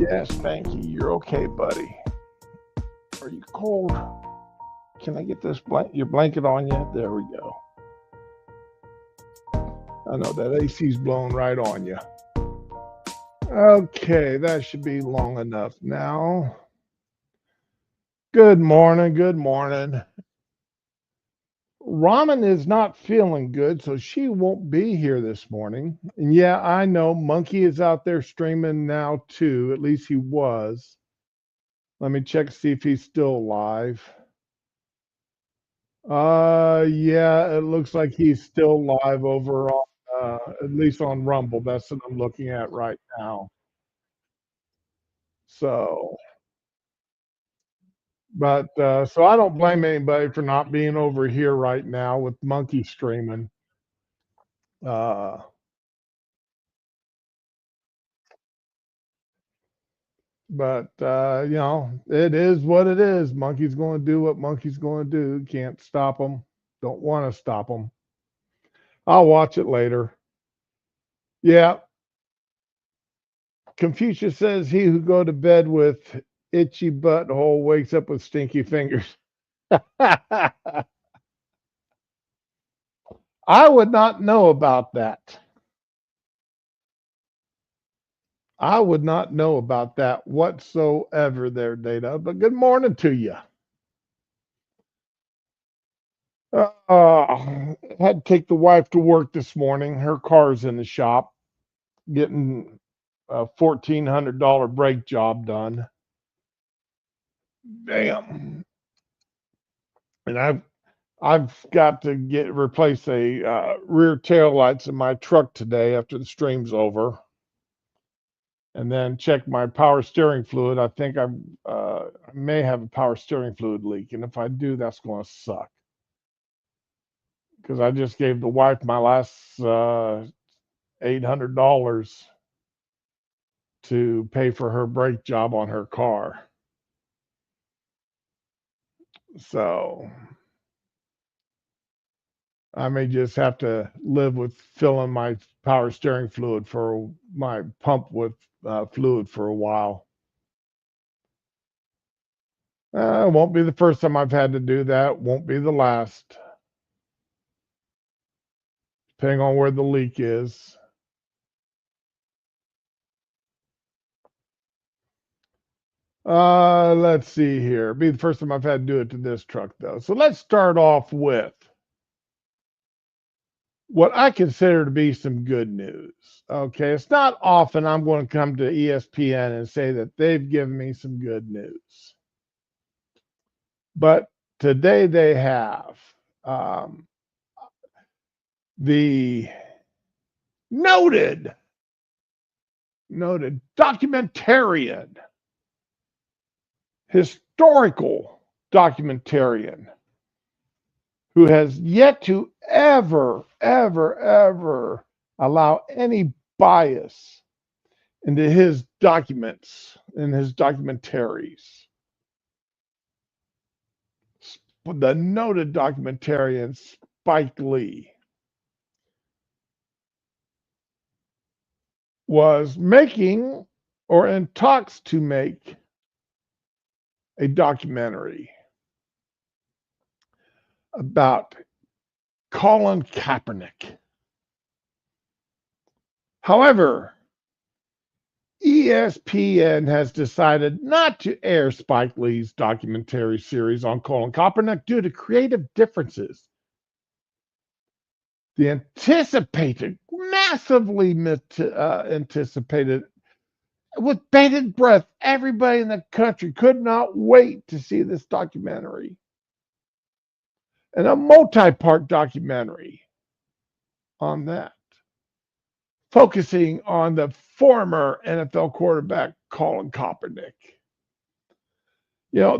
Yes, Spanky, you're okay, buddy. Are you cold? Can I get this your blanket on you? There we go. I know that AC's blowing right on you. Okay, that should be long enough now. Good morning, good morning. Ramen is not feeling good, so she won't be here this morning. And yeah, I know Monkey is out there streaming now too. At least he was. Let me check see if he's still alive. Yeah, it looks like he's still live over on, at least on Rumble. That's what I'm looking at right now. So, so I don't blame anybody for not being over here right now with Monkey streaming. Uh, you know, it is what it is. Monkey's going to do what Monkey's going to do. Can't stop him. Don't want to stop him. I'll watch it later. Yeah, Confucius says he who go to bed with itchy butthole wakes up with stinky fingers. I would not know about that. I would not know about that whatsoever there, Data. But good morning to you. Had to take the wife to work this morning. Her car's in the shop, getting a $1,400 brake job done. Damn. And I've got to replace a rear tail lights in my truck today after the stream's over, and then check my power steering fluid. I think I may have a power steering fluid leak, and if I do, that's going to suck because I just gave the wife my last $800 to pay for her brake job on her car. So I may just have to live with filling my power steering fluid for my pump with fluid for a while. It won't be the first time I've had to do that. Won't be the last, depending on where the leak is. Let's see here. Be the first time I've had to do it to this truck, though. So let's start off with what I consider to be some good news. Okay, it's not often I'm going to come to ESPN and say that they've given me some good news, but today they have. The noted documentarian, historical documentarian, who has yet to ever allow any bias into his documents and his documentaries. The noted documentarian Spike Lee was making or in talks to make a documentary about Colin Kaepernick. However, ESPN has decided not to air Spike Lee's documentary series on Colin Kaepernick due to creative differences. The anticipated, massively anticipated, with bated breath, everybody in the country could not wait to see this documentary. And a multi-part documentary on that, focusing on the former NFL quarterback Colin Kaepernick. You know,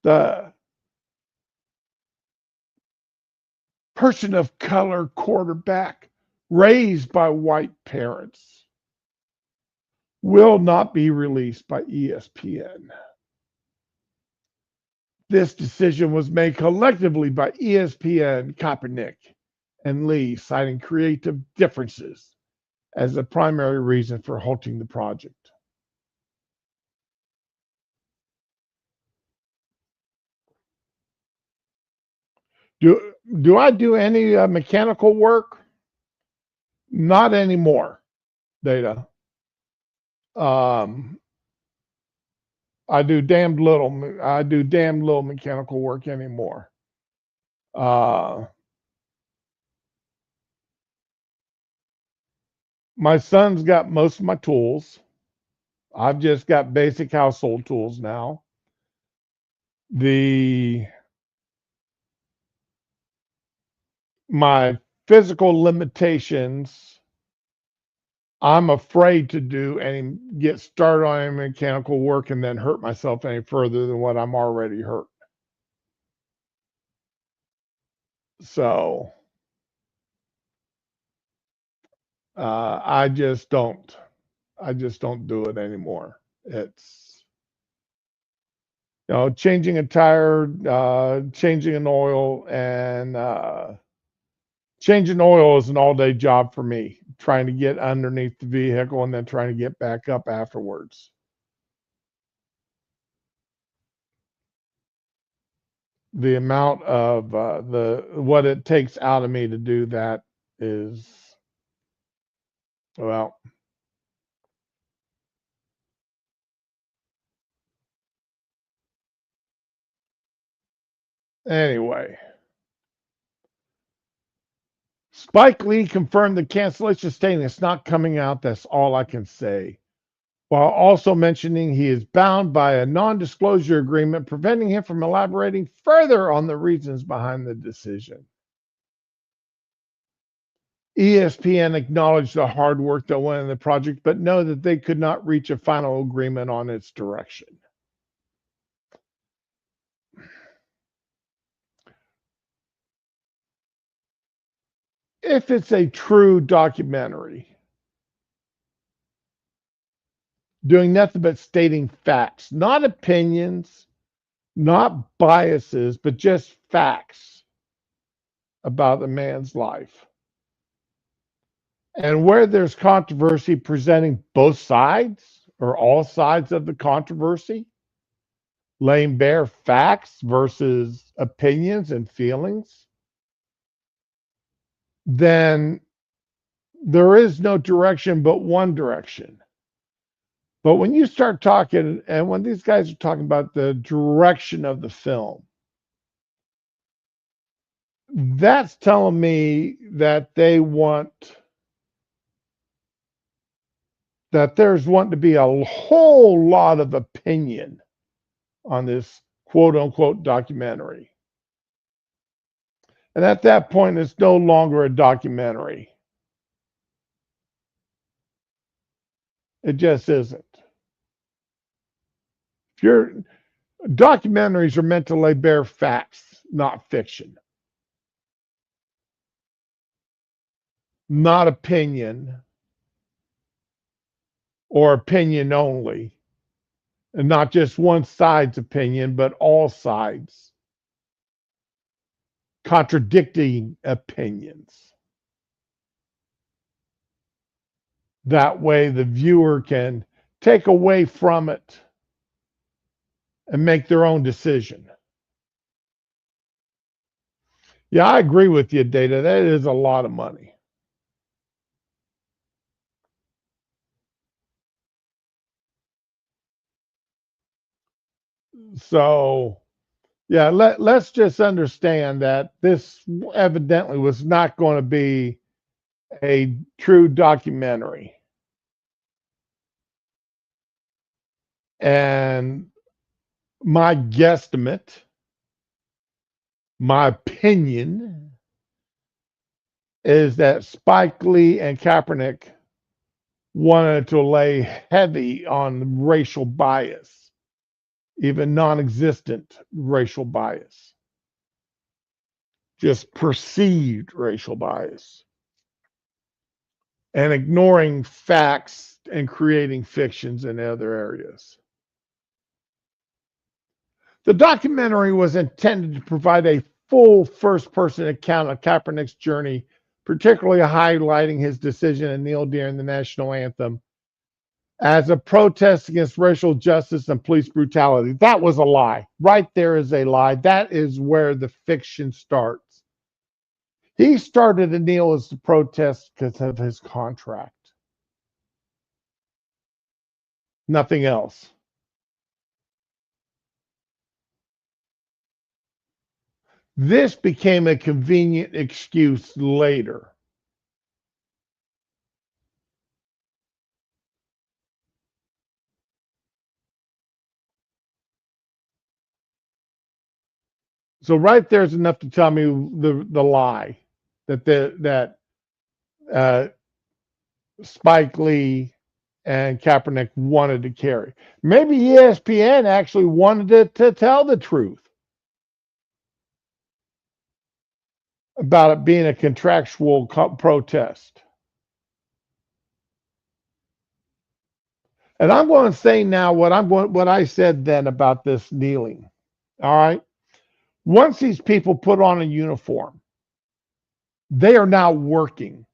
the person of color quarterback raised by white parents will not be released by ESPN. This decision was made collectively by ESPN, Kaepernick, and Lee, citing creative differences as the primary reason for halting the project. Do I do any mechanical work? Not anymore, Data. Um, I do damn little. I do damn little mechanical work anymore. Uh, my son's got most of my tools. I've just got basic household tools now. The my physical limitations, I'm afraid to do any get started on any mechanical work and then hurt myself any further than what I'm already hurt. So I just don't. I just don't do it anymore. It's changing a tire, changing an oil, and changing oil is an all-day job for me. Trying to get underneath the vehicle and then trying to get back up afterwards. The amount of what it takes out of me to do that is, well, anyway. Spike Lee confirmed the cancellation, stating it's not coming out. That's all I can say. While also mentioning he is bound by a non-disclosure agreement preventing him from elaborating further on the reasons behind the decision. ESPN acknowledged the hard work that went into the project, but know that they could not reach a final agreement on its direction. If it's a true documentary, doing nothing but stating facts, not opinions, not biases, but just facts about the man's life. And where there's controversy, presenting both sides or all sides of the controversy, laying bare facts versus opinions and feelings, then there is no direction but one direction. But when you start talking, and when these guys are talking about the direction of the film, that's telling me that they want, that there's wanting to be a whole lot of opinion on this quote unquote documentary. And at that point, it's no longer a documentary. It just isn't. If you're, documentaries are meant to lay bare facts, not fiction, not opinion or opinion only, and not just one side's opinion, but all sides, contradicting opinions. That way, the viewer can take away from it and make their own decision. Yeah, I agree with you, Data. That is a lot of money. So, yeah, let's just understand that this evidently was not going to be a true documentary. And my guesstimate, my opinion, is that Spike Lee and Kaepernick wanted to lay heavy on racial bias, even non-existent racial bias, just perceived racial bias, and ignoring facts and creating fictions in other areas. The documentary was intended to provide a full first-person account of Kaepernick's journey, particularly highlighting his decision to kneel during the national anthem as a protest against racial justice and police brutality. That was a lie. Right there is a lie. That is where the fiction starts. He started to kneel as a protest because of his contract. Nothing else. This became a convenient excuse later. So right there's enough to tell me the lie that uh, Spike Lee and Kaepernick wanted to carry. Maybe ESPN actually wanted to tell the truth about it being a contractual protest. And I'm going to say now what I said then about this kneeling. All right. Once these people put on a uniform, they are now working.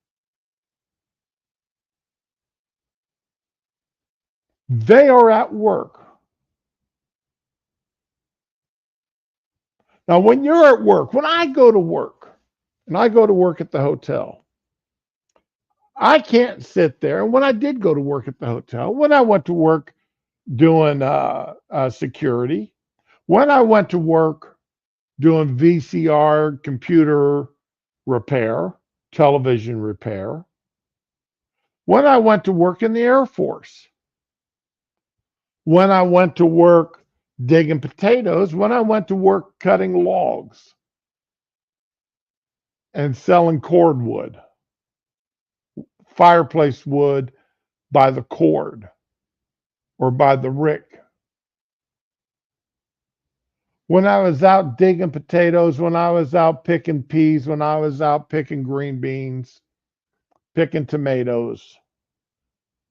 They are at work. Now, when you're at work, when I go to work, and I go to work at the hotel, I can't sit there. And when I did go to work at the hotel, when I went to work doing security, when I went to work doing VCR computer repair, television repair, when I went to work in the Air Force, when I went to work digging potatoes, when I went to work cutting logs and selling cordwood, fireplace wood by the cord or by the rick. When I was out digging potatoes, when I was out picking peas, when I was out picking green beans, picking tomatoes,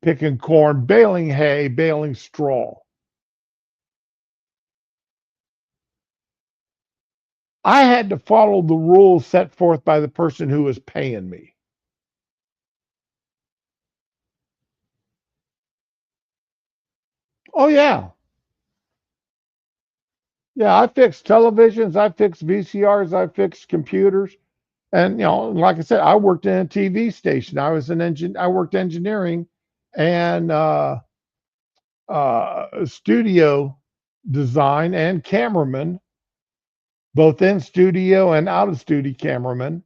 picking corn, baling hay, baling straw. I had to follow the rules set forth by the person who was paying me. Oh, yeah. Yeah, I fixed televisions, I fixed VCRs, I fixed computers. And like I said, I worked in a TV station. I was an engine. I worked engineering and studio design and cameraman, both in studio and out of studio cameraman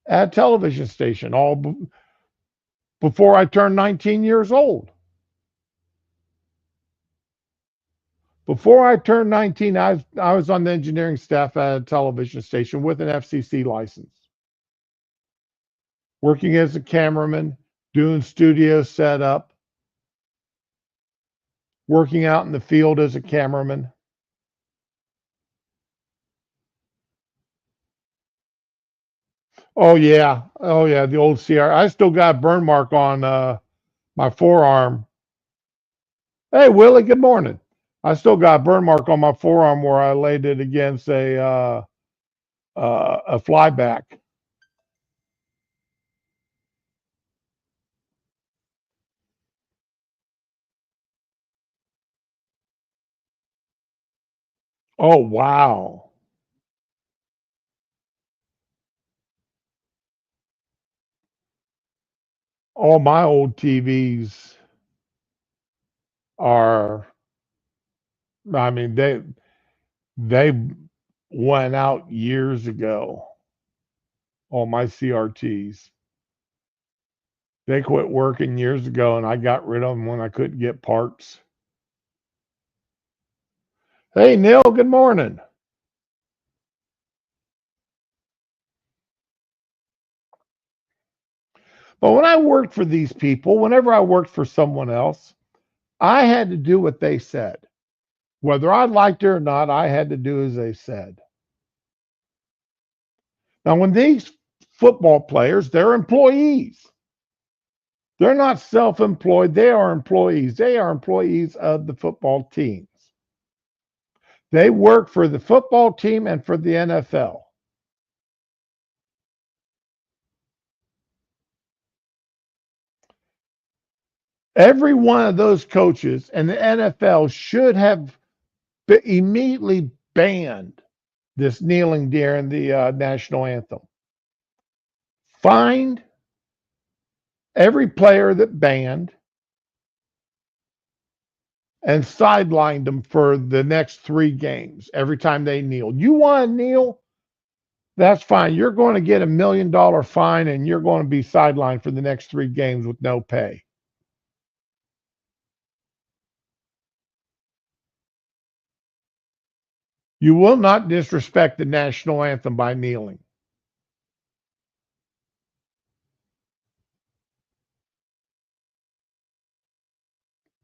at a television station. All before I turned 19 years old. Before I turned 19, I was on the engineering staff at a television station with an FCC license, working as a cameraman, doing studio setup, working out in the field as a cameraman. Oh yeah, the old CR. I still got a burn mark on my forearm. Hey Willie, good morning. I still got a burn mark on my forearm where I laid it against a flyback. Oh wow. All my old TVs are. I mean they went out years ago. All my CRTs. They quit working years ago, and I got rid of them when I couldn't get parts. Hey Neil, good morning. But when I worked for these people, whenever I worked for someone else, I had to do what they said. Whether I liked it or not, I had to do as they said. Now, when these football players, they're employees. They're not self employed, they are employees. They are employees of the football teams. They work for the football team and for the NFL. Every one of those coaches and the NFL should have immediately banned this kneeling during the national anthem. fined every player that banned and sidelined them for the next 3 games every time they kneeled. You want to kneel? That's fine. You're going to get $1 million fine and you're going to be sidelined for the next 3 games with no pay. You will not disrespect the national anthem by kneeling.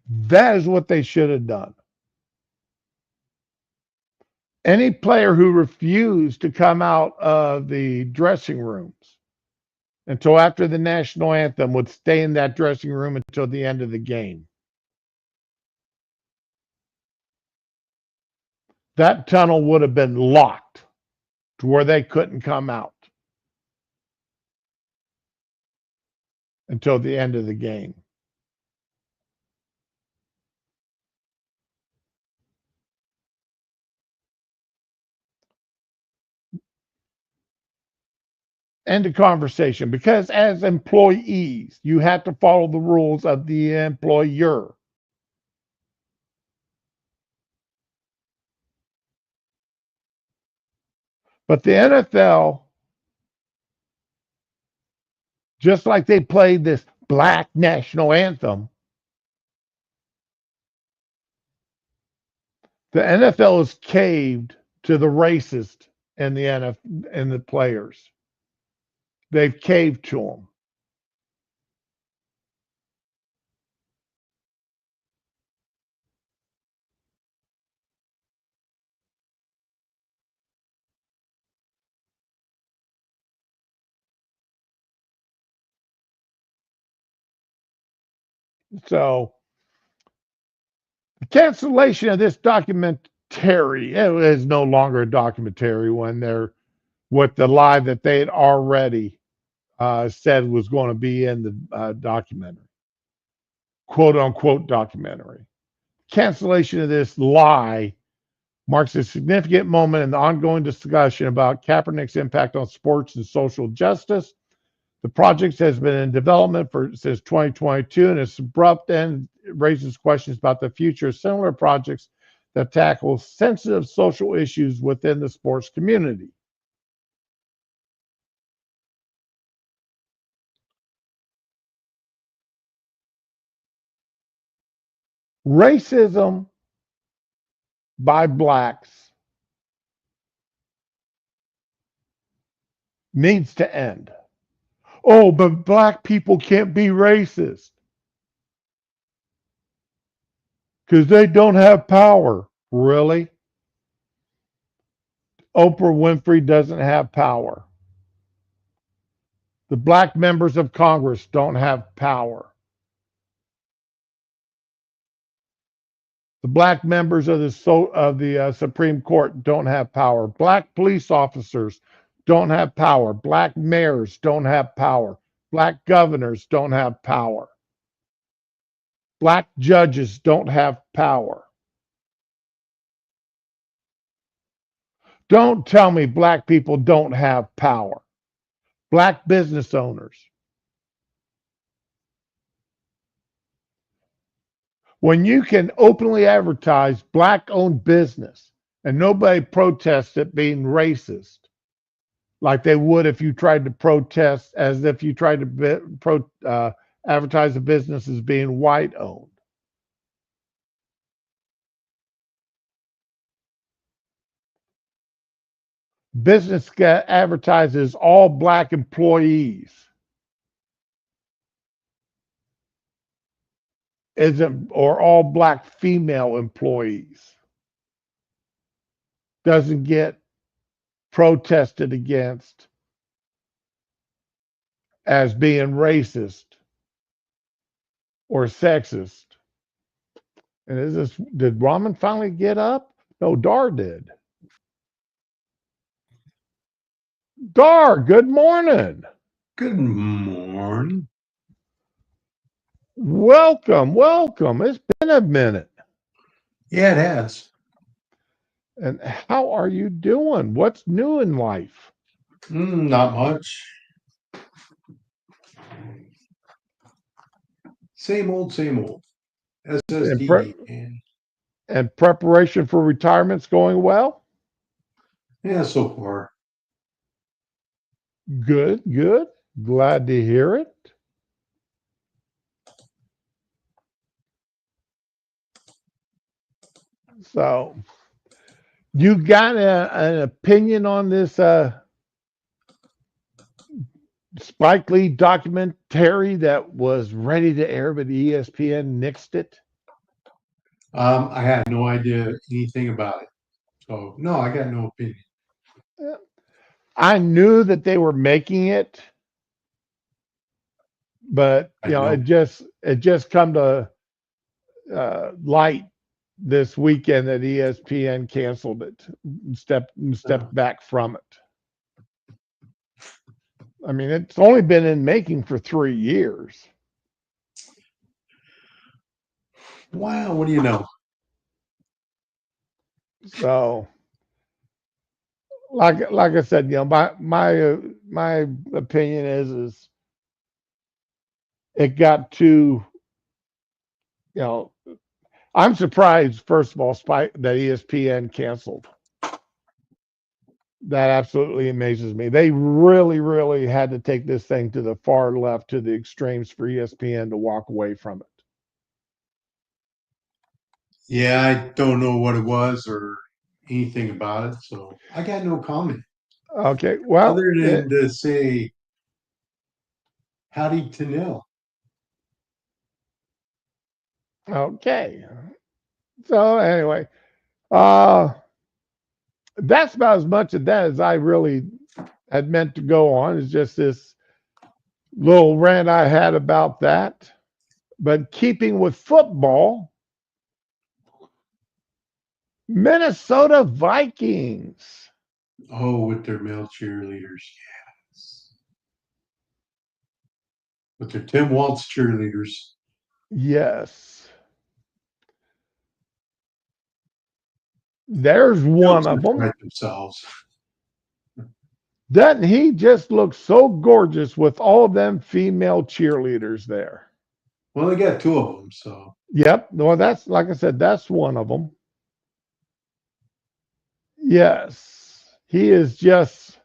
That is what they should have done. Any player who refused to come out of the dressing rooms until after the national anthem would stay in that dressing room until the end of the game. That tunnel would have been locked to where they couldn't come out until the end of the game. End of conversation. Because as employees, you have to follow the rules of the employer. But the NFL, just like they played this black national anthem, the NFL has caved to the racist and the NFL and the players. They've caved to them. So the cancellation of this documentary, it is no longer a documentary when they're with the lie that they had already said was going to be in the documentary, quote unquote documentary. Cancellation of this lie marks a significant moment in the ongoing discussion about Kaepernick's impact on sports and social justice. The project has been in development since 2022, and its abrupt end raises questions about the future of similar projects that tackle sensitive social issues within the sports community. Racism by blacks needs to end. Oh, but black people can't be racist because they don't have power. Really? Oprah Winfrey doesn't have power. The black members of Congress don't have power. The black members of the Supreme Court don't have power. Black police officers don't have power. Black mayors don't have power. Black governors don't have power. Black judges don't have power. Don't tell me black people don't have power. Black business owners. When you can openly advertise black-owned business and nobody protests it being racist, like they would if you tried to protest, as if you tried to advertise a business as being white-owned. Business advertises all black employees. Or all black female employees. Doesn't get protested against as being racist or sexist. And did Ramen finally get up? No, Dar did. Dar, good morning. Good morning. Welcome, welcome. It's been a minute. Yeah, it has. And how are you doing? What's new in life? Not much. Same old, same old. And, SSD. And and preparation for retirement's going well? yeah, so far. Good, good. Glad to hear it. So, you got an opinion on this Spike Lee documentary that was ready to air, but ESPN nixed it? I had no idea anything about it. So no, I got no opinion. I knew that they were making it, but I know. it just come to light this weekend that ESPN canceled it, stepped back from it. I mean, it's only been in making for 3 years. Wow, what do you know? So, like I said, my opinion is it got too, you know, I'm surprised, first of all, that ESPN canceled. That absolutely amazes me. They really, really had to take this thing to the far left, to the extremes for ESPN to walk away from it. Yeah, I don't know what it was or anything about it, so I got no comment. Okay, well, Other than to say howdy to Nil. okay. So anyway, uh, that's about as much of that as I really had meant to go on. It's just this little rant I had about that. But keeping with football, Minnesota Vikings. Oh, with their male cheerleaders. Yes. With their Tim Waltz cheerleaders. Yes. There's one of them. Right themselves. Doesn't he just look so gorgeous with all of them female cheerleaders there? Well, they got 2 of them, so. Yep. Well, that's, like I said, that's one of them. Yes. He is just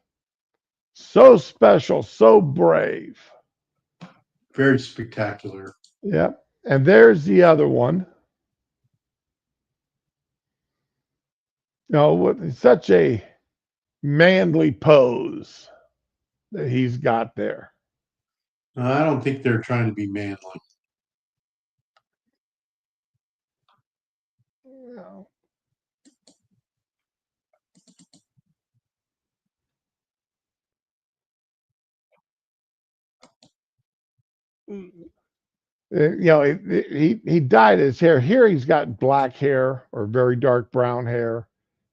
so special, so brave. Very spectacular. Yep. And there's the other one. With such a manly pose that he's got there. I don't think they're trying to be manly. He dyed his hair. Here he's got black hair or very dark brown hair.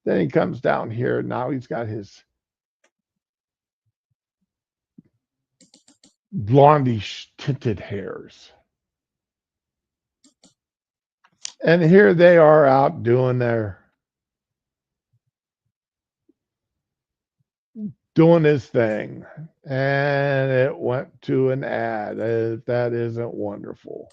Then he comes down here. Now he's got his blondish tinted hairs. And here they are out doing his thing. And it went to an ad. That isn't wonderful.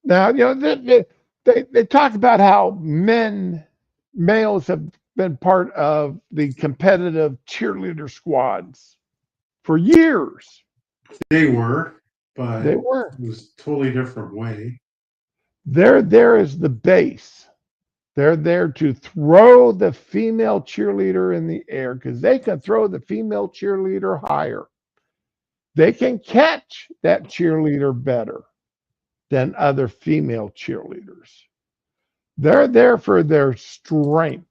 Now, they talk about how males have been part of the competitive cheerleader squads for years. They were, but They were. it was a totally different way. They're there as the base. They're there to throw the female cheerleader in the air because they can throw the female cheerleader higher. They can catch that cheerleader better than other female cheerleaders. They're there for their strength.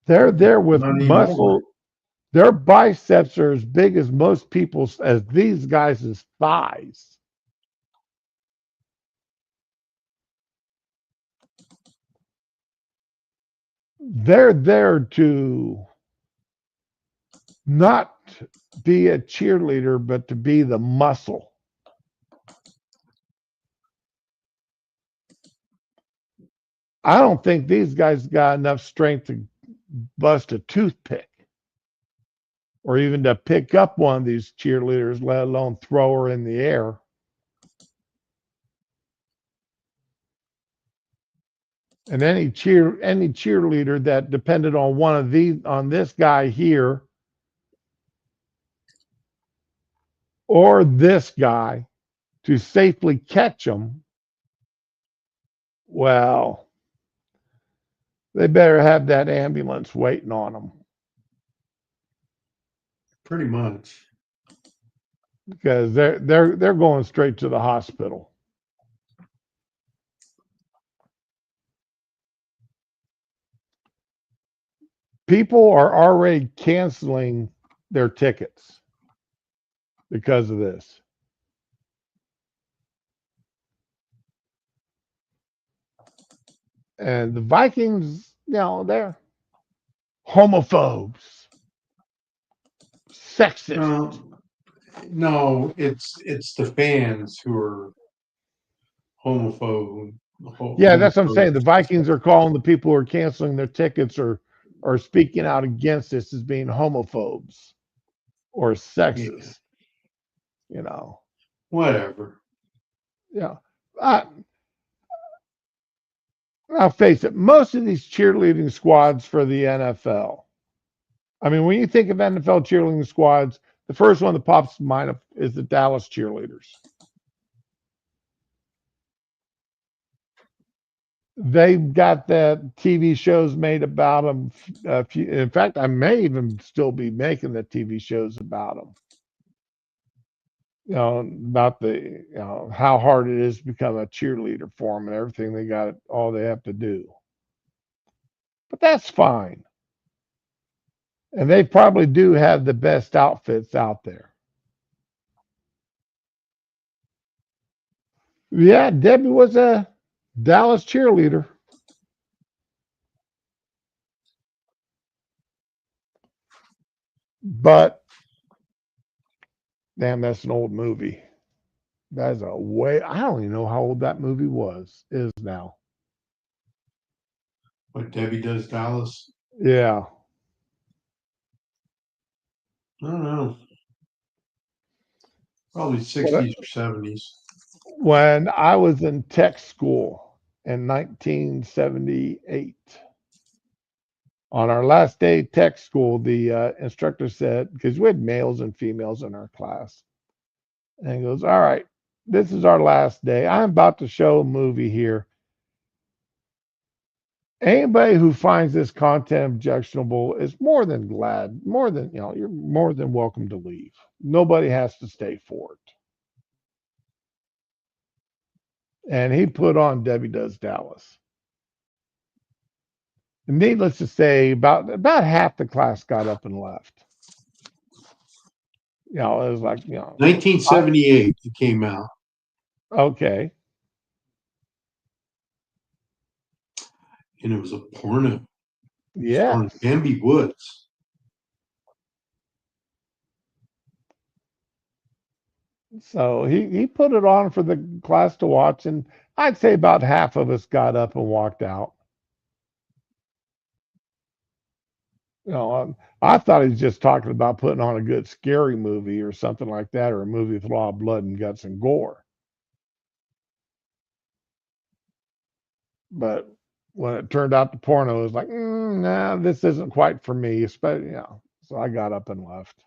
They're there with Not anymore. muscle. Their biceps are as big as most people's, as these guys' thighs. They're there to not be a cheerleader, but to be the muscle. I don't think these guys got enough strength to bust a toothpick or even to pick up one of these cheerleaders, let alone throw her in the air. And any cheerleader that depended on one of these, on this guy here or this guy to safely catch them, well, they better have that ambulance waiting on them, Pretty much. because they're going straight to the hospital. People are already canceling their tickets because of this. And the Vikings, they're homophobes, sexist. No, it's the fans who are homophobe. Yeah, that's what I'm saying. Homophobes. The Vikings are calling the people who are canceling their tickets or speaking out against this as being homophobes or Yeah, sexist. You know, whatever. yeah. I, I'll face it. Most of these cheerleading squads for the NFL. I mean, when you think of NFL cheerleading squads, the first one that pops to mind is the Dallas cheerleaders. They've got that TV shows made about them. In fact, I may even still be making the TV shows about them. About how hard it is to become a cheerleader for them and everything they got, all they have to do. But that's fine. And they probably do have the best outfits out there. Yeah, Debbie was a Dallas cheerleader. But damn, that's an old movie. That's a way. I don't even know how old that movie is now. What Debbie Does Dallas? Yeah. I don't know. Probably When 60s or 70s. when I was in tech school in 1978, on our last day of tech school, the instructor said, because we had males and females in our class, and he goes, "All right, this is our last day. I'm about to show a movie here. Anybody who finds this content objectionable is more than you're more than welcome to leave. Nobody has to stay for it." And he put on Debbie Does Dallas. And needless to say, about half the class got up and left. It was like, 1978 it came out. okay, And it was a porno starring yes. Bambi Woods. So he put it on for the class to watch, and I'd say about half of us got up and walked out. I thought he was just talking about putting on a good scary movie or something like that, or a movie with a lot of blood and guts and gore. But when it turned out to porno, it was like, nah, this isn't quite for me. Especially, so I got up and left.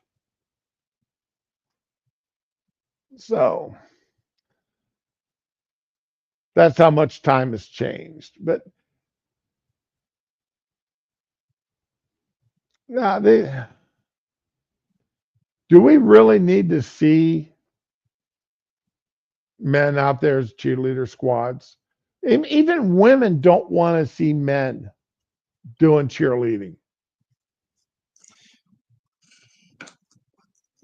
So that's how much time has changed. But nah, do we really need to see men out there as cheerleader squads? Even women don't want to see men doing cheerleading.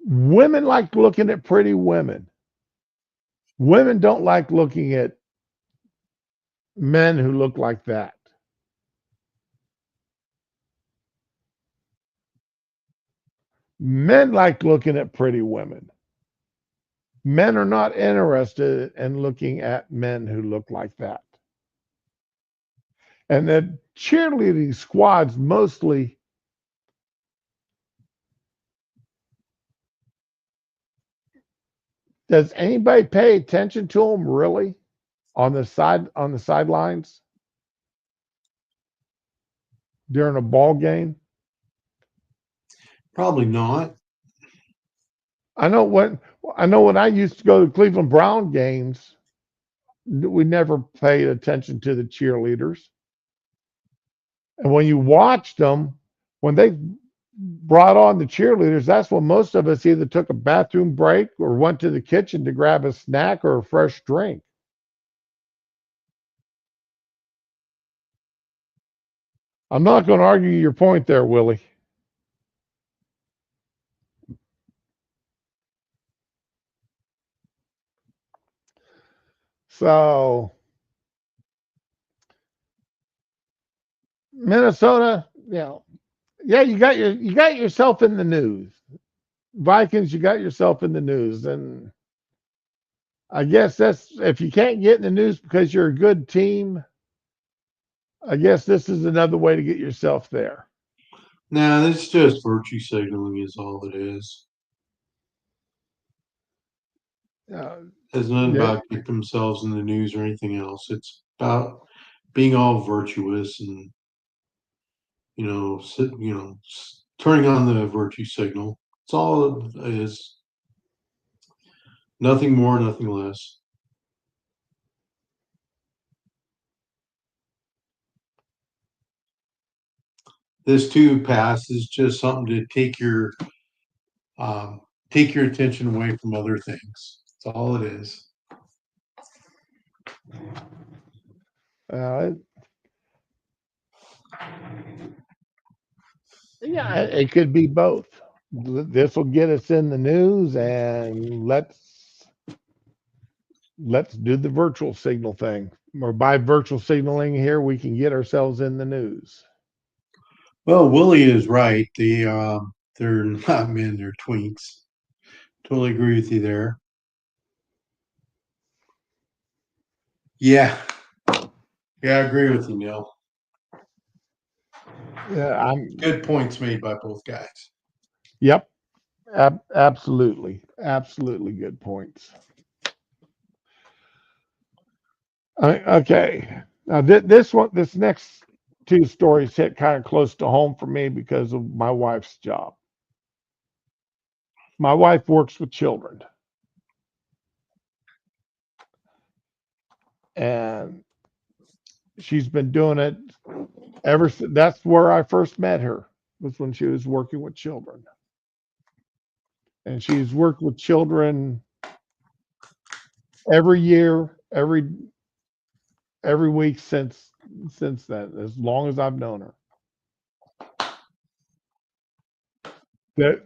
Women like looking at pretty women. Women don't like looking at men who look like that. Men like looking at pretty women. Men are not interested in looking at men who look like that. And the cheerleading squads mostly, does anybody pay attention to them really on the sidelines during a ball game? Probably not. I know when I used to go to Cleveland Brown games, we never paid attention to the cheerleaders. And when you watched them, when they brought on the cheerleaders, that's when most of us either took a bathroom break or went to the kitchen to grab a snack or a fresh drink. I'm not going to argue your point there, Willie. So Minnesota, yeah, you got yourself in the news. Vikings, you got yourself in the news, and I guess that's if you can't get in the news because you're a good team. I guess this is another way to get yourself there. Nah, it's just virtue signaling is all it is. Uh, It's not yeah, about getting themselves in the news or anything else. It's about being all virtuous and turning on the virtue signal. It's all it is. Nothing more, nothing less. This too pass is just something to um, take your attention away from other things. That's all it is. uh, yeah, it could be both. This will get us in the news, and let's do the virtual signal thing. Or by virtual signaling here, we can get ourselves in the news. Well, Willie is right. They're not men, they're twinks. Totally agree with you there. Yeah, yeah, I agree with you, Neil. Yeah, I'm. Good points made by both guys. Yep, absolutely good points. Okay, now this next two stories hit kind of close to home for me because of my wife's job. My wife works with children, and she's been doing it ever since. That's where I first met her, was when she was working with children, and she's worked with children every year, every week since then, as long as I've known her. That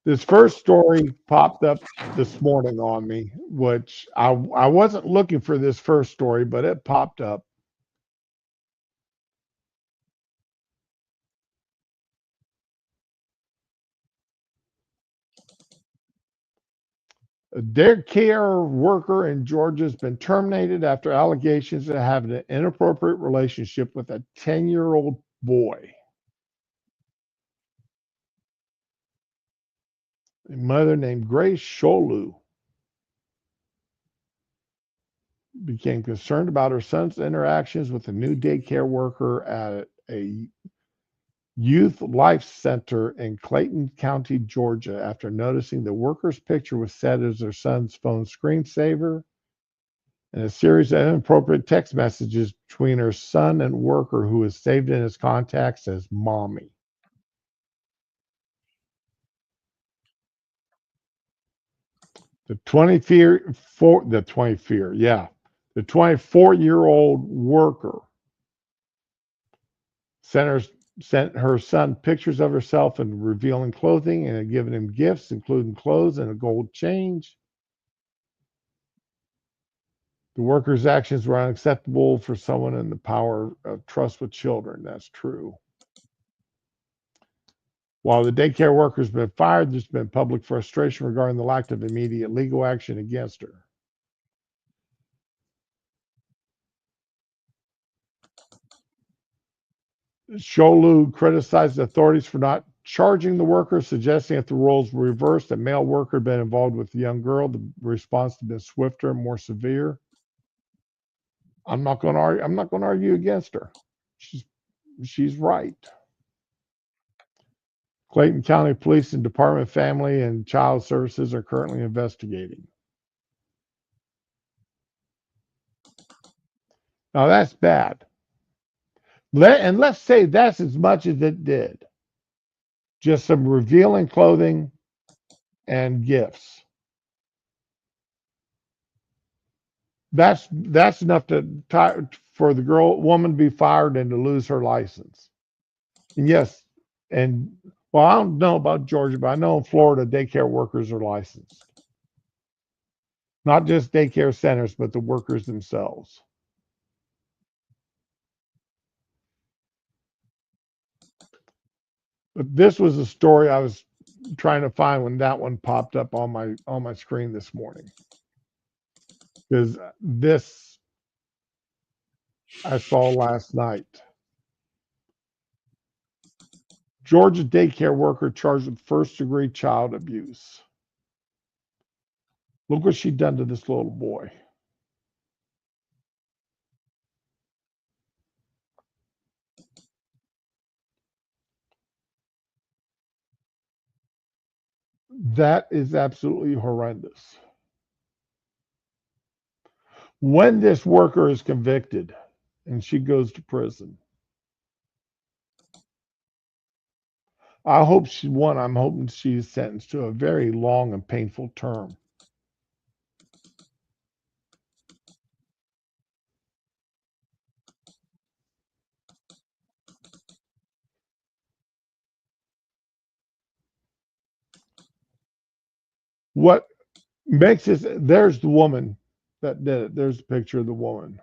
this first story popped up this morning on me, which I wasn't looking for this first story, but it popped up. A daycare worker in Georgia has been terminated after allegations of having an inappropriate relationship with a 10-year-old boy. A mother named Grace Sholu became concerned about her son's interactions with a new daycare worker at a Youth Life Center in Clayton County, Georgia, after noticing the worker's picture was set as her son's phone screensaver and a series of inappropriate text messages between her son and worker who was saved in his contacts as mommy. The 24-year-old worker sent her, sent her son pictures of herself in revealing clothing and had given him gifts, including clothes and a gold chain. The worker's actions were unacceptable for someone in the power of trust with children. That's true. While the daycare worker's been fired, there's been public frustration regarding the lack of immediate legal action against her. Sholu criticized authorities for not charging the worker, suggesting if the roles were reversed, a male worker had been involved with the young girl, the response had been swifter and more severe. I'm not going to argue. I'm not going to argue against her. She's right. Clayton County Police and Department of Family and Child Services are currently investigating. Now that's bad. Let's say that's as much as it did. Just some revealing clothing and gifts. That's enough for the woman to be fired and to lose her license. And yes, and well, I don't know about Georgia, but I know in Florida, daycare workers are licensed. Not just daycare centers, but the workers themselves. But this was a story I was trying to find when that one popped up on my screen this morning. Because this I saw last night. Georgia daycare worker charged with first-degree child abuse. Look what she done to this little boy. That is absolutely horrendous. When this worker is convicted and she goes to prison, I'm hoping she's sentenced to a very long and painful term. What makes this, there's the woman that did it. There's a picture of the woman.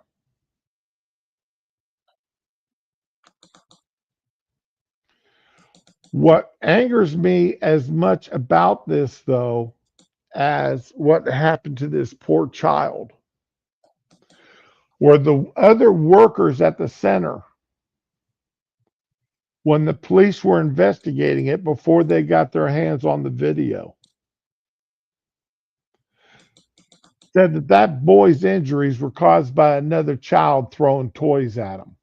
What angers me as much about this, though, as what happened to this poor child, were the other workers at the center, when the police were investigating it before they got their hands on the video, said that that boy's injuries were caused by another child throwing toys at him.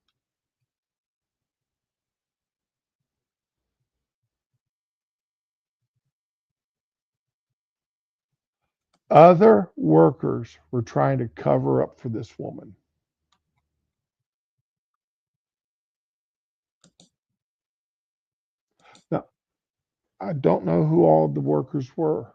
Other workers were trying to cover up for this woman. Now, I don't know who all the workers were.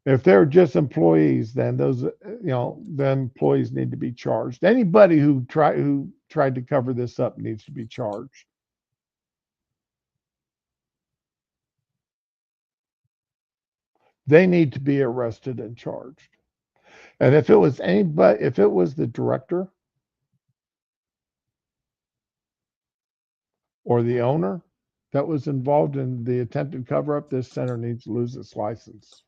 If they're just employees, then then employees need to be charged. Anybody who tried to cover this up needs to be charged. They need to be arrested and charged. And if it was anybody, if it was the director or the owner that was involved in the attempted cover up, this center needs to lose its license.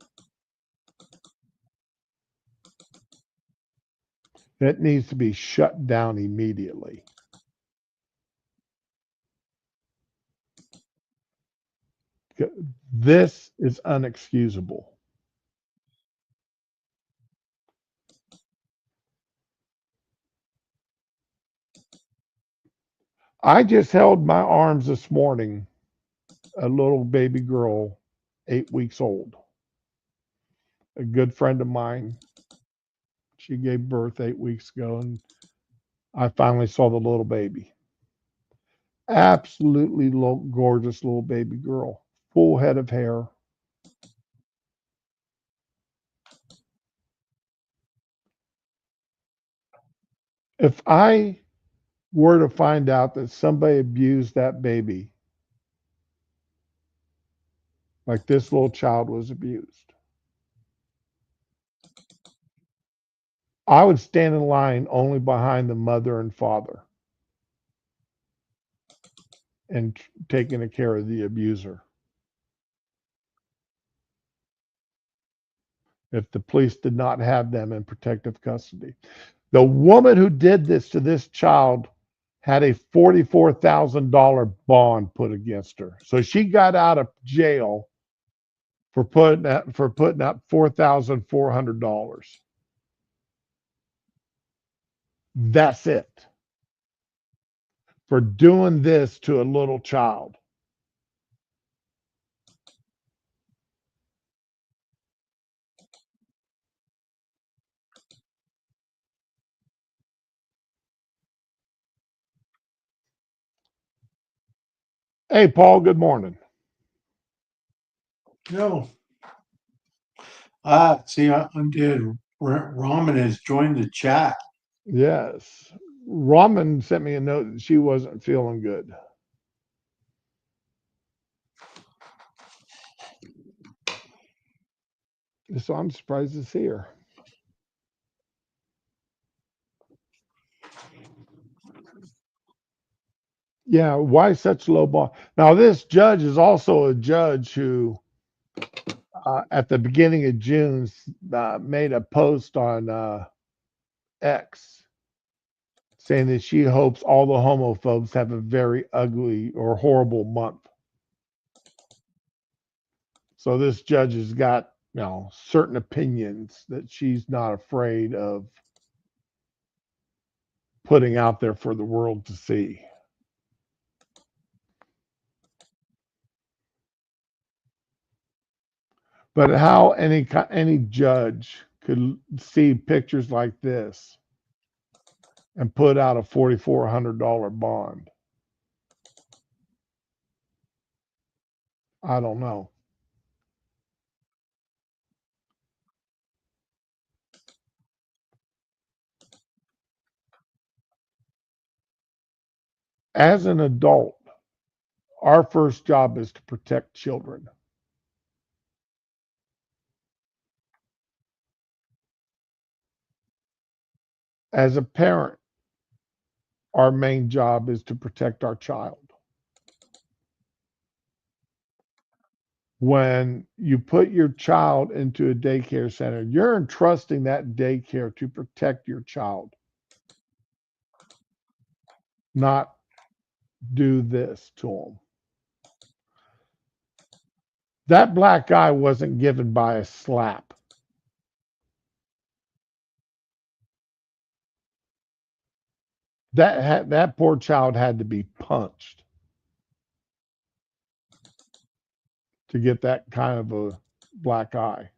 It needs to be shut down immediately. This is unexcusable. I just held my arms this morning a little baby girl, 8 weeks old. A good friend of mine, she gave birth 8 weeks ago, and I finally saw the little baby. Absolutely gorgeous little baby girl, full head of hair. If I were to find out that somebody abused that baby, like this little child was abused, I would stand in line only behind the mother and father and taking care of the abuser. If the police did not have them in protective custody. The woman who did this to this child had a $44,000 bond put against her. So she got out of jail for putting up $4,400. That's it. For doing this to a little child. Hey, Paul, good morning. No. See, I undid. Ramen has joined the chat. Yes. Raman sent me a note that she wasn't feeling good. So I'm surprised to see her. Yeah, why such low bar? Now, this judge is also a judge who, at the beginning of June, made a post on X saying that she hopes all the homophobes have a very ugly or horrible month. So this judge has got, certain opinions that she's not afraid of putting out there for the world to see. But how any judge could see pictures like this and put out a $4,400 bond? I don't know. As an adult, our first job is to protect children. As a parent, our main job is to protect our child. When you put your child into a daycare center, you're entrusting that daycare to protect your child, not do this to them. That black eye wasn't given by a slap. That poor child had to be punched to get that kind of a black eye.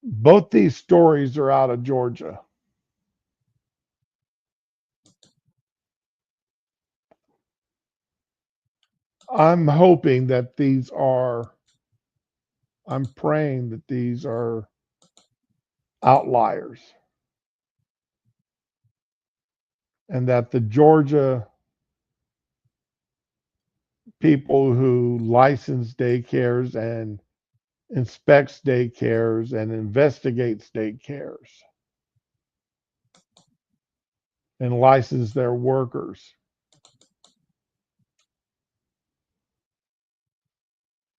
Both these stories are out of Georgia. I'm hoping that I'm praying that these are outliers and that the Georgia people who license daycares and inspects daycares and investigates daycares and license their workers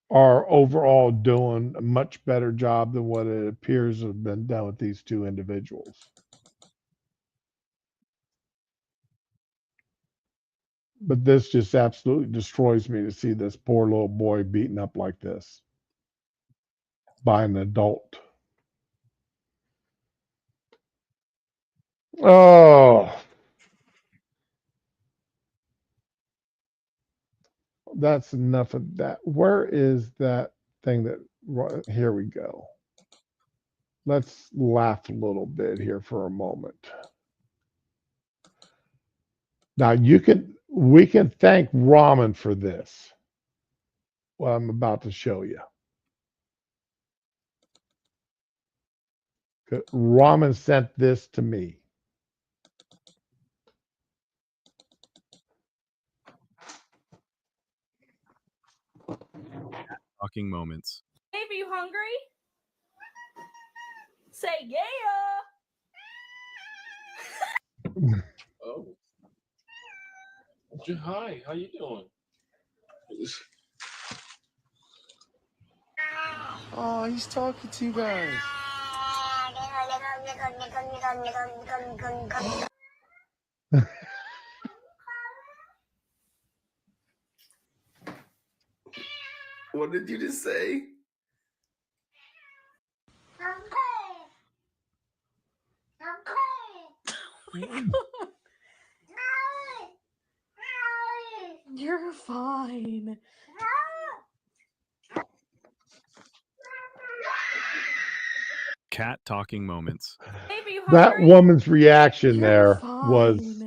are overall doing a much better job than what it appears to have been done with these two individuals. But this just absolutely destroys me to see this poor little boy beaten up like this by an adult. Oh, that's enough of that. Where is that thing that, here we go. Let's laugh a little bit here for a moment. Now we can thank Ramen for this. What I'm about to show you. Ramen sent this to me. Talking moments. Babe, are you hungry? Say yeah. Oh. Hi, how you doing? Oh, he's talking to you guys. What did you just say? You're fine. Cat talking moments. Baby, That woman's reaction You're there fine. was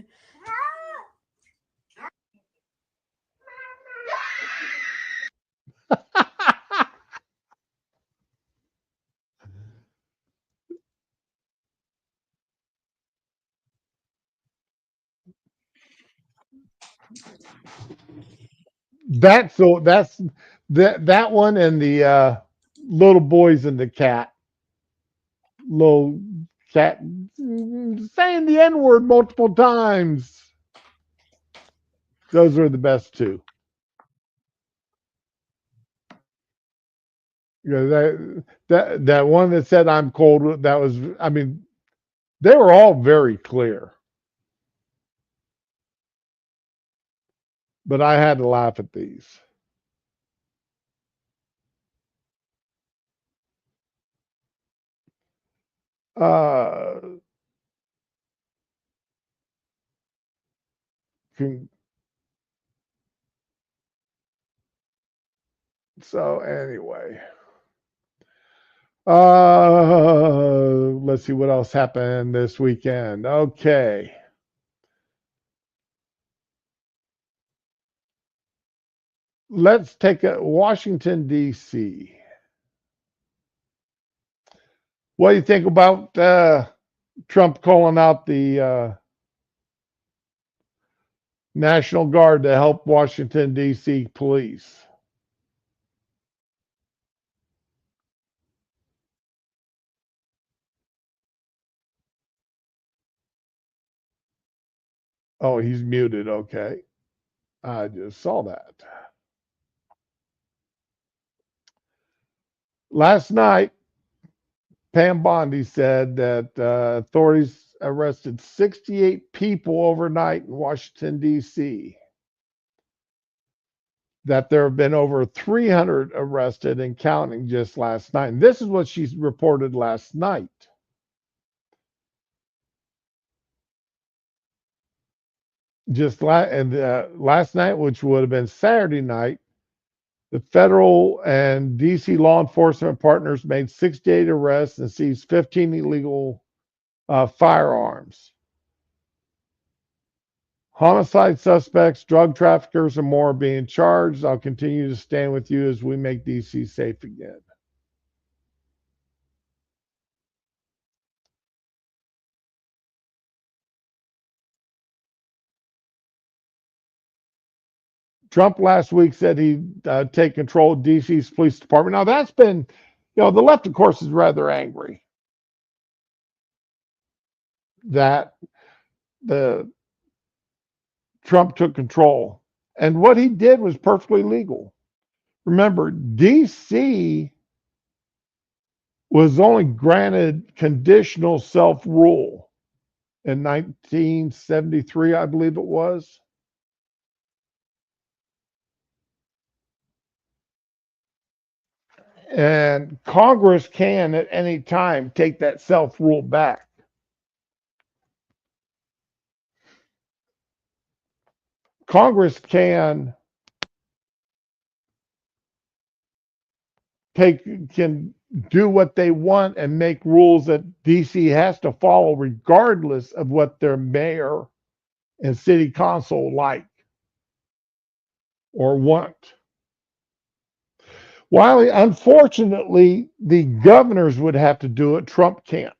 that's that one and the little boys and the cat. Little cat saying the N-word multiple times. Those are the best two. You know, that one that said I'm cold, that was, I mean, they were all very clear. But I had to laugh at these. Uh, so anyway, let's see what else happened this weekend. Okay. Let's take a Washington, D.C. What do you think about Trump calling out the National Guard to help Washington, D.C. police? Oh, he's muted. Okay. I just saw that. Last night, Pam Bondi said that authorities arrested 68 people overnight in Washington, D.C., that there have been over 300 arrested and counting just last night. And this is what she reported last night. Last night, which would have been Saturday night, the federal and D.C. law enforcement partners made 68 arrests and seized 15 illegal firearms. Homicide suspects, drug traffickers, and more are being charged. I'll continue to stand with you as we make D.C. safe again. Trump last week said he'd take control of D.C.'s police department. Now, that's been, the left, of course, is rather angry that the Trump took control. And what he did was perfectly legal. Remember, D.C. was only granted conditional self-rule in 1973, I believe it was. And Congress can at any time take that self-rule back. Congress can do what they want and make rules that DC has to follow regardless of what their mayor and city council like or want. While unfortunately the governors would have to do it, Trump can't.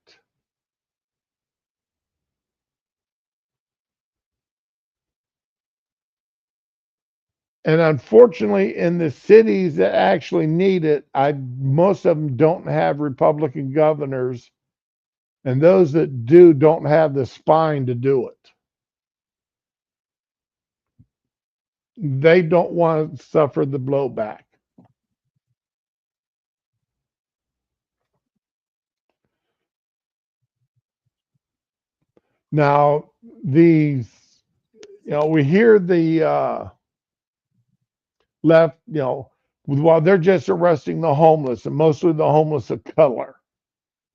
And unfortunately, in the cities that actually need it, most of them don't have Republican governors, and those that do don't have the spine to do it. They don't want to suffer the blowback. Now, these, we hear the left, while they're just arresting the homeless, and mostly the homeless of color.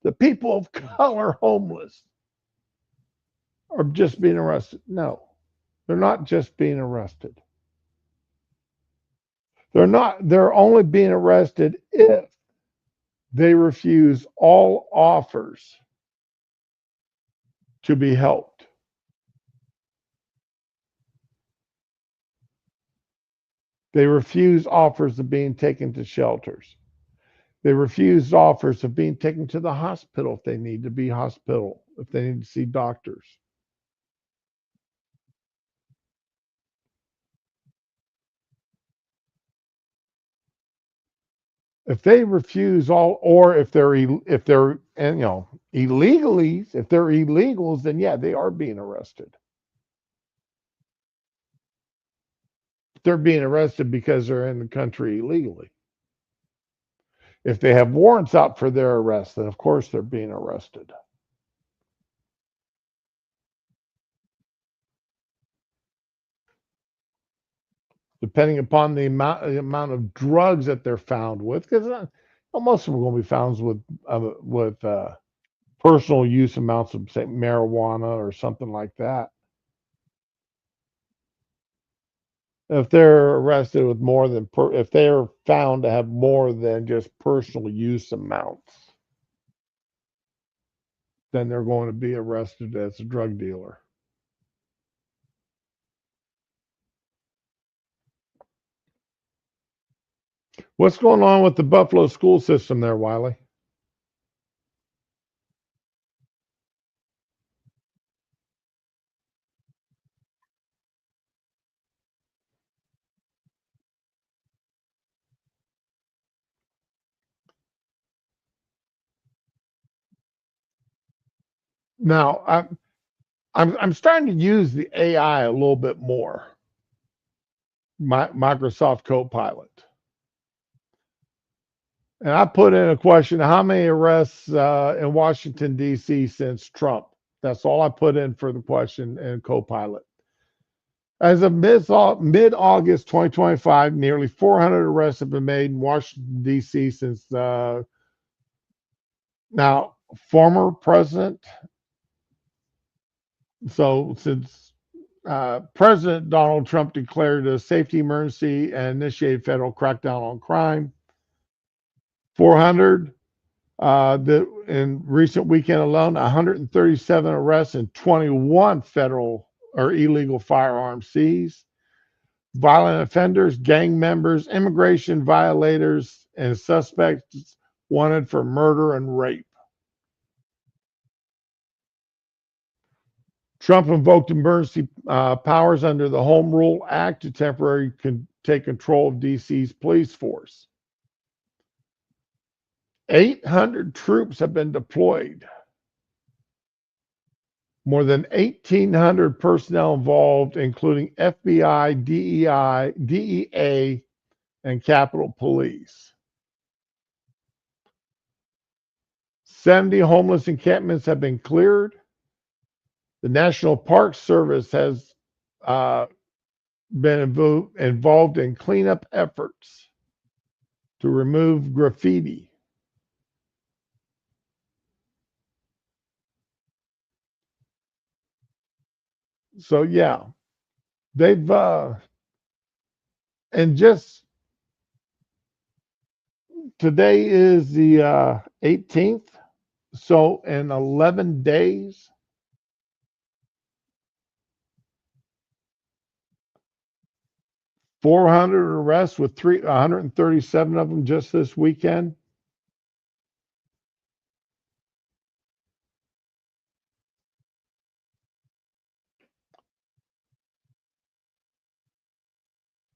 The people of color homeless are just being arrested. No, they're not just being arrested. They're only being arrested if they refuse all offers to be helped. They refuse offers of being taken to shelters. They refuse offers of being taken to the hospital if they need to be hospital, if they need to see doctors. If they refuse all, or if they're illegally, if they're illegals, then yeah, they are being arrested. They're being arrested because they're in the country illegally. If they have warrants out for their arrest, then of course they're being arrested. Depending upon the amount of drugs that they're found with, because most of them are going to be found with personal use amounts of, say, marijuana or something like that. If they're arrested with more than, if they are found to have more than just personal use amounts, then they're going to be arrested as a drug dealer. What's going on with the Buffalo school system there, Wiley? Now, I'm starting to use the AI a little bit more. Microsoft Copilot. And I put in a question, how many arrests in Washington, D.C. since Trump? That's all I put in for the question in Copilot. As of mid-August 2025, nearly 400 arrests have been made in Washington, D.C. since now, former president. So since President Donald Trump declared a safety emergency and initiated federal crackdown on crime, 400 in recent weekend alone, 137 arrests and 21 federal or illegal firearms seized. Violent offenders, gang members, immigration violators, and suspects wanted for murder and rape. Trump invoked emergency powers under the Home Rule Act to temporarily take control of D.C.'s police force. 800 troops have been deployed. More than 1,800 personnel involved, including FBI, DEA, and Capitol Police. 70 homeless encampments have been cleared. The National Park Service has been involved in cleanup efforts to remove graffiti. So yeah, they've and just today is the 18th. So in 11 days, $400 arrests with 137 of them just this weekend.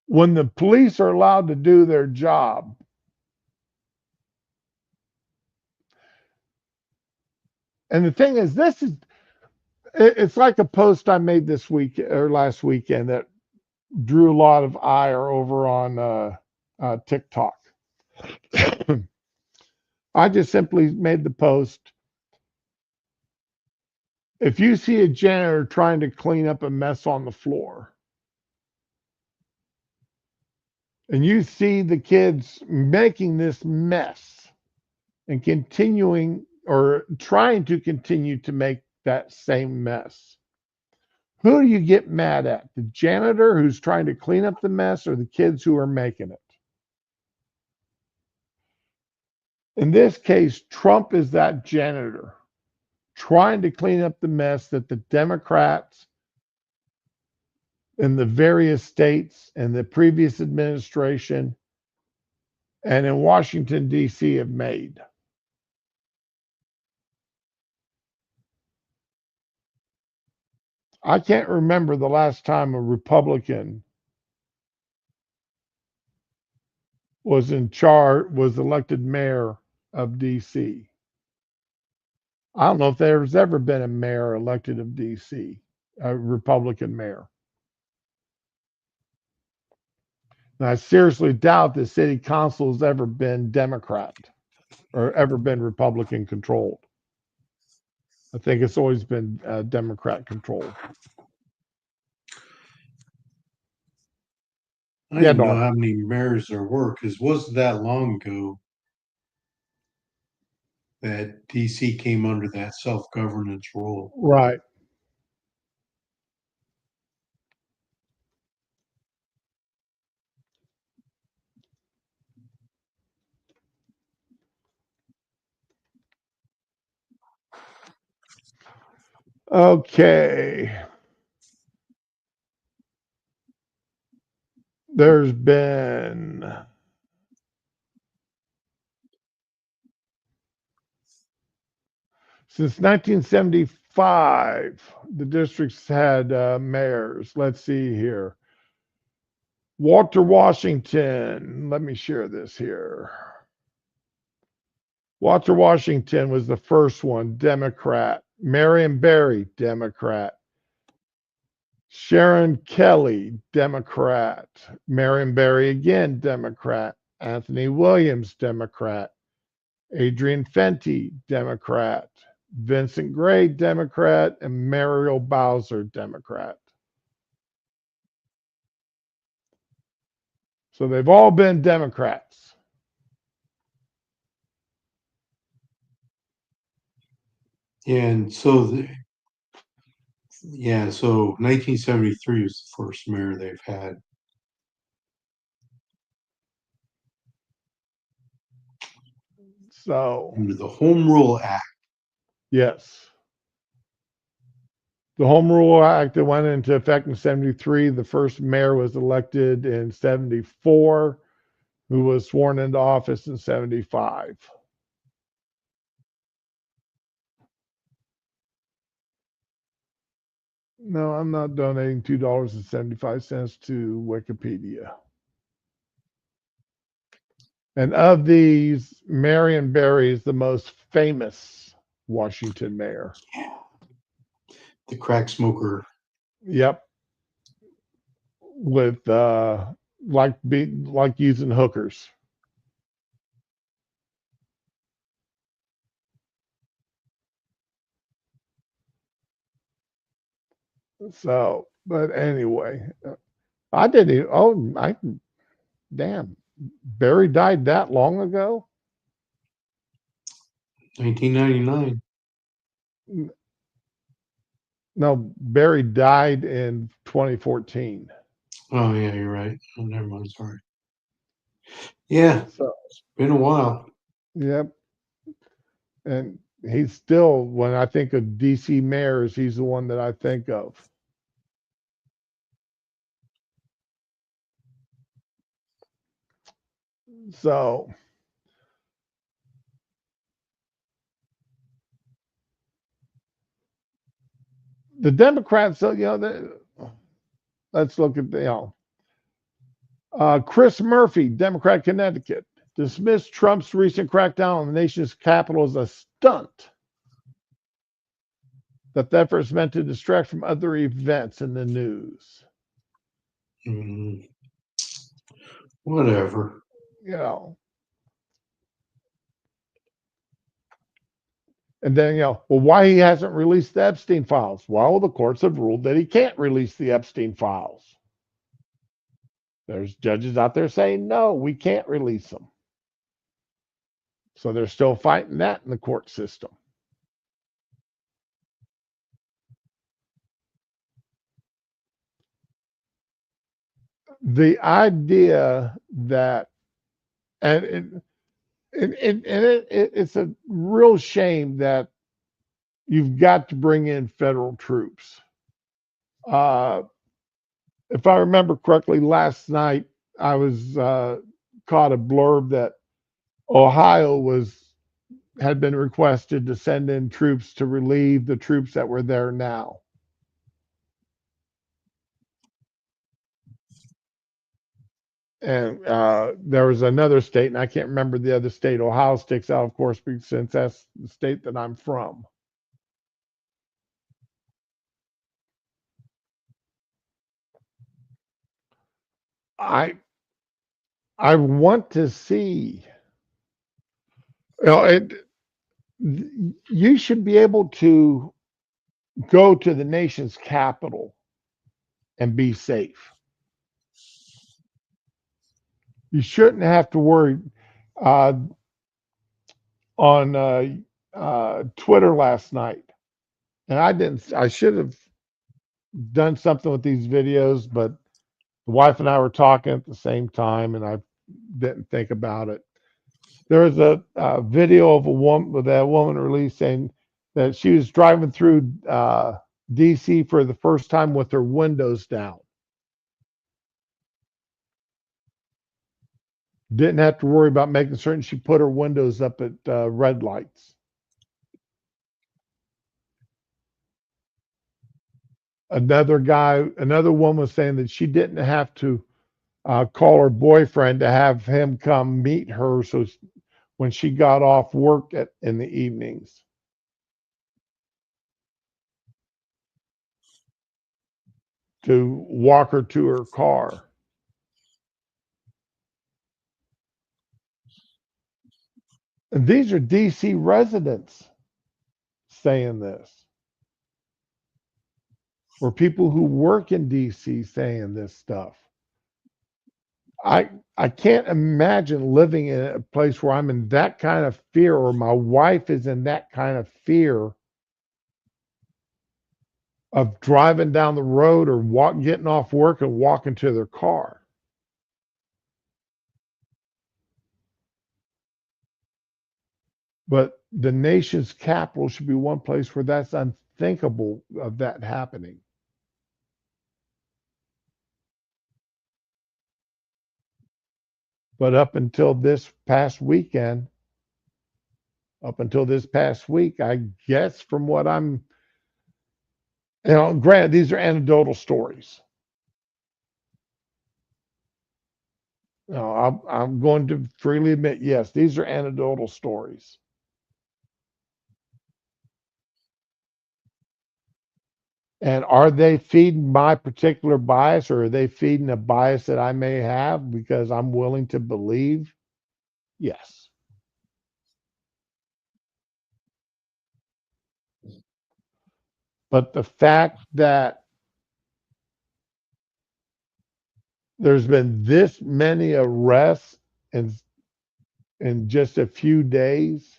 When the police are allowed to do their job, and the thing is, it's like a post I made this week or last weekend that drew a lot of ire over on TikTok. I just simply made the post. if you see a janitor trying to clean up a mess on the floor, and you see the kids making this mess and continuing or trying to continue to make that same mess, who do you get mad at? The janitor who's trying to clean up the mess or the kids who are making it? In this case, Trump is that janitor trying to clean up the mess that the Democrats in the various states and the previous administration and in Washington, D.C. have made. I can't remember the last time a Republican was elected mayor of D.C. I don't know if there's ever been a mayor elected of D.C., a Republican mayor. And I seriously doubt the city council has ever been Democrat or ever been Republican controlled. I think it's always been Democrat controlled. I Yeah, didn't know Dawn. how many mayors there were because it wasn't that long ago that DC came under that self-governance rule. Right. Okay. There's been since 1975, the districts had mayors. Let's see here. Walter Washington. Let me share this here. Walter Washington was the first one, Democrat. Marion Barry, Democrat. Sharon Kelly, Democrat. Marion Barry again, Democrat. Anthony Williams, Democrat. Adrian Fenty, Democrat. Vincent Gray, Democrat. And Muriel Bowser, Democrat. So they've all been Democrats. And so, so 1973 was the first mayor they've had. So, Under the Home Rule Act. yes. The Home Rule Act that went into effect in 73, the first mayor was elected in 74, who was sworn into office in 75. No, I'm not donating $2.75 to Wikipedia. And of these, Marion Barry is the most famous Washington mayor. Yeah. The crack smoker. Yep. With like using hookers. So, but anyway, I didn't even, damn, Barry died that long ago? 1999. No, Barry died in 2014. Oh, yeah, you're right. Oh, never mind. Sorry. Yeah, So, it's been a while. yep. And he's still, when I think of DC mayors, he's the one that I think of. So, the Democrats, let's look at Chris Murphy, Democrat, Connecticut, dismissed Trump's recent crackdown on the nation's capital as a stunt. That the effort is meant to distract from other events in the news. Whatever. You know, And then, well, why he hasn't released the Epstein files? Well, the courts have ruled that he can't release the Epstein files. There's judges out there saying, no, we can't release them. So they're still fighting that in the court system. The idea that, and it's a real shame that you've got to bring in federal troops. If I remember correctly, last night I was caught a blurb that Ohio had been requested to send in troops to relieve the troops that were there now. And there was another state, and I can't remember the other state. Ohio sticks out, of course, since that's the state that I'm from. I want to see, you should be able to go to the nation's capital and be safe. You shouldn't have to worry. On Twitter last night, and I should have done something with these videos, but the wife and I were talking at the same time, and I didn't think about it. There was a video of a woman released saying that she was driving through DC for the first time with her windows down. Didn't have to worry about making certain she put her windows up at red lights. Another woman was saying that she didn't have to call her boyfriend to have him come meet her. So when she got off work in the evenings, to walk her to her car. And these are DC residents saying this, or people who work in DC saying this stuff. I can't imagine living in a place where I'm in that kind of fear, or my wife is in that kind of fear of driving down the road or getting off work and walking to their car. But the nation's capital should be one place where that's unthinkable of that happening. But up until this past week, I guess from what granted, these are anecdotal stories. I'm going to freely admit, yes, these are anecdotal stories. And are they feeding my particular bias, or are they feeding a bias that I may have because I'm willing to believe? Yes. But the fact that there's been this many arrests in just a few days,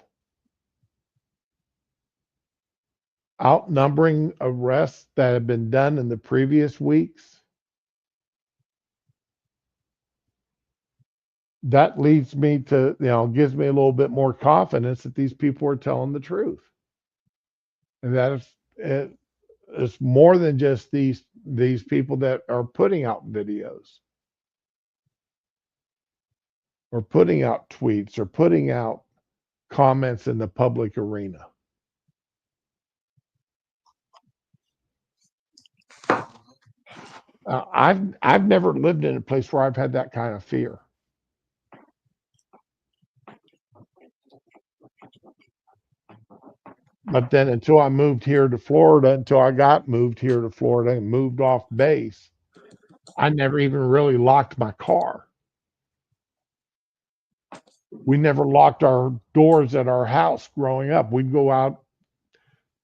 outnumbering arrests that have been done in the previous weeks, that leads me to, gives me a little bit more confidence that these people are telling the truth. And that it's more than just these people that are putting out videos or putting out tweets or putting out comments in the public arena. I've never lived in a place where I've had that kind of fear. But then until I moved here to Florida, until I got moved here to Florida and moved off base, I never even really locked my car. We never locked our doors at our house growing up. We'd go out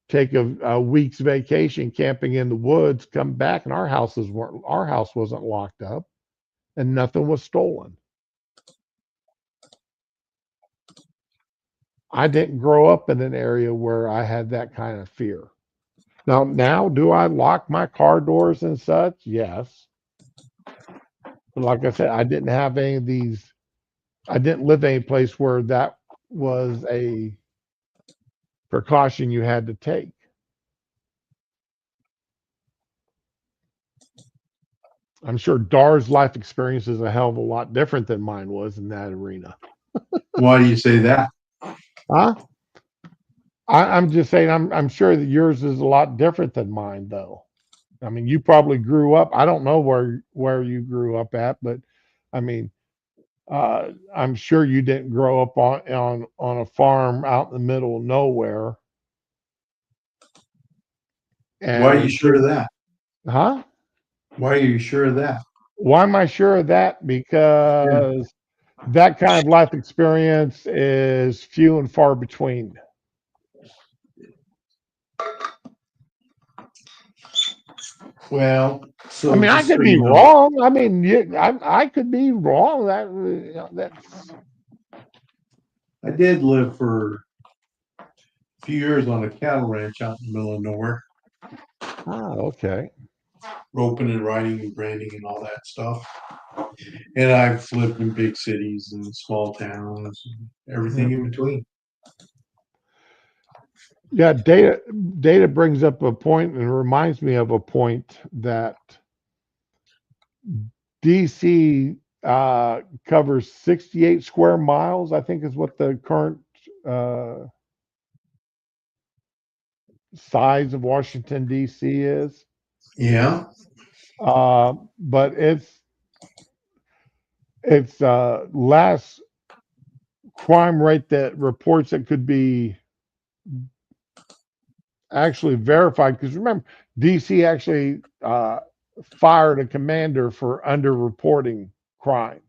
take a week's vacation camping in the woods, come back, and our house wasn't locked up, and nothing was stolen. I didn't grow up in an area where I had that kind of fear. Now, do I lock my car doors and such? Yes. But like I said, I didn't have any of these. I didn't live any place where that was a precaution you had to take. I'm sure Dar's life experience is a hell of a lot different than mine was in that arena. Why do you say that? Huh? I'm just saying I'm sure that yours is a lot different than mine, though. I mean, you probably grew up. I don't know where you grew up at, but I mean, I'm sure you didn't grow up on a farm out in the middle of nowhere. Why are you And sure of that? huh? Why are you sure of that? Why am I sure of that? Because that kind of life experience is few and far between. Well, so I mean, I just so could be you know, wrong. I mean, I could be wrong. That's I did live for a few years on a cattle ranch out in the middle of nowhere, okay. roping and riding and branding and all that stuff. And I've lived in big cities and small towns, and everything in between. Yeah, data brings up a point and reminds me of a point that DC covers 68 square miles, I think is what the current size of Washington, D.C. is. Yeah. But it's last crime rate that reports that could be actually verified. Because remember, D.C. actually fired a commander for underreporting crime.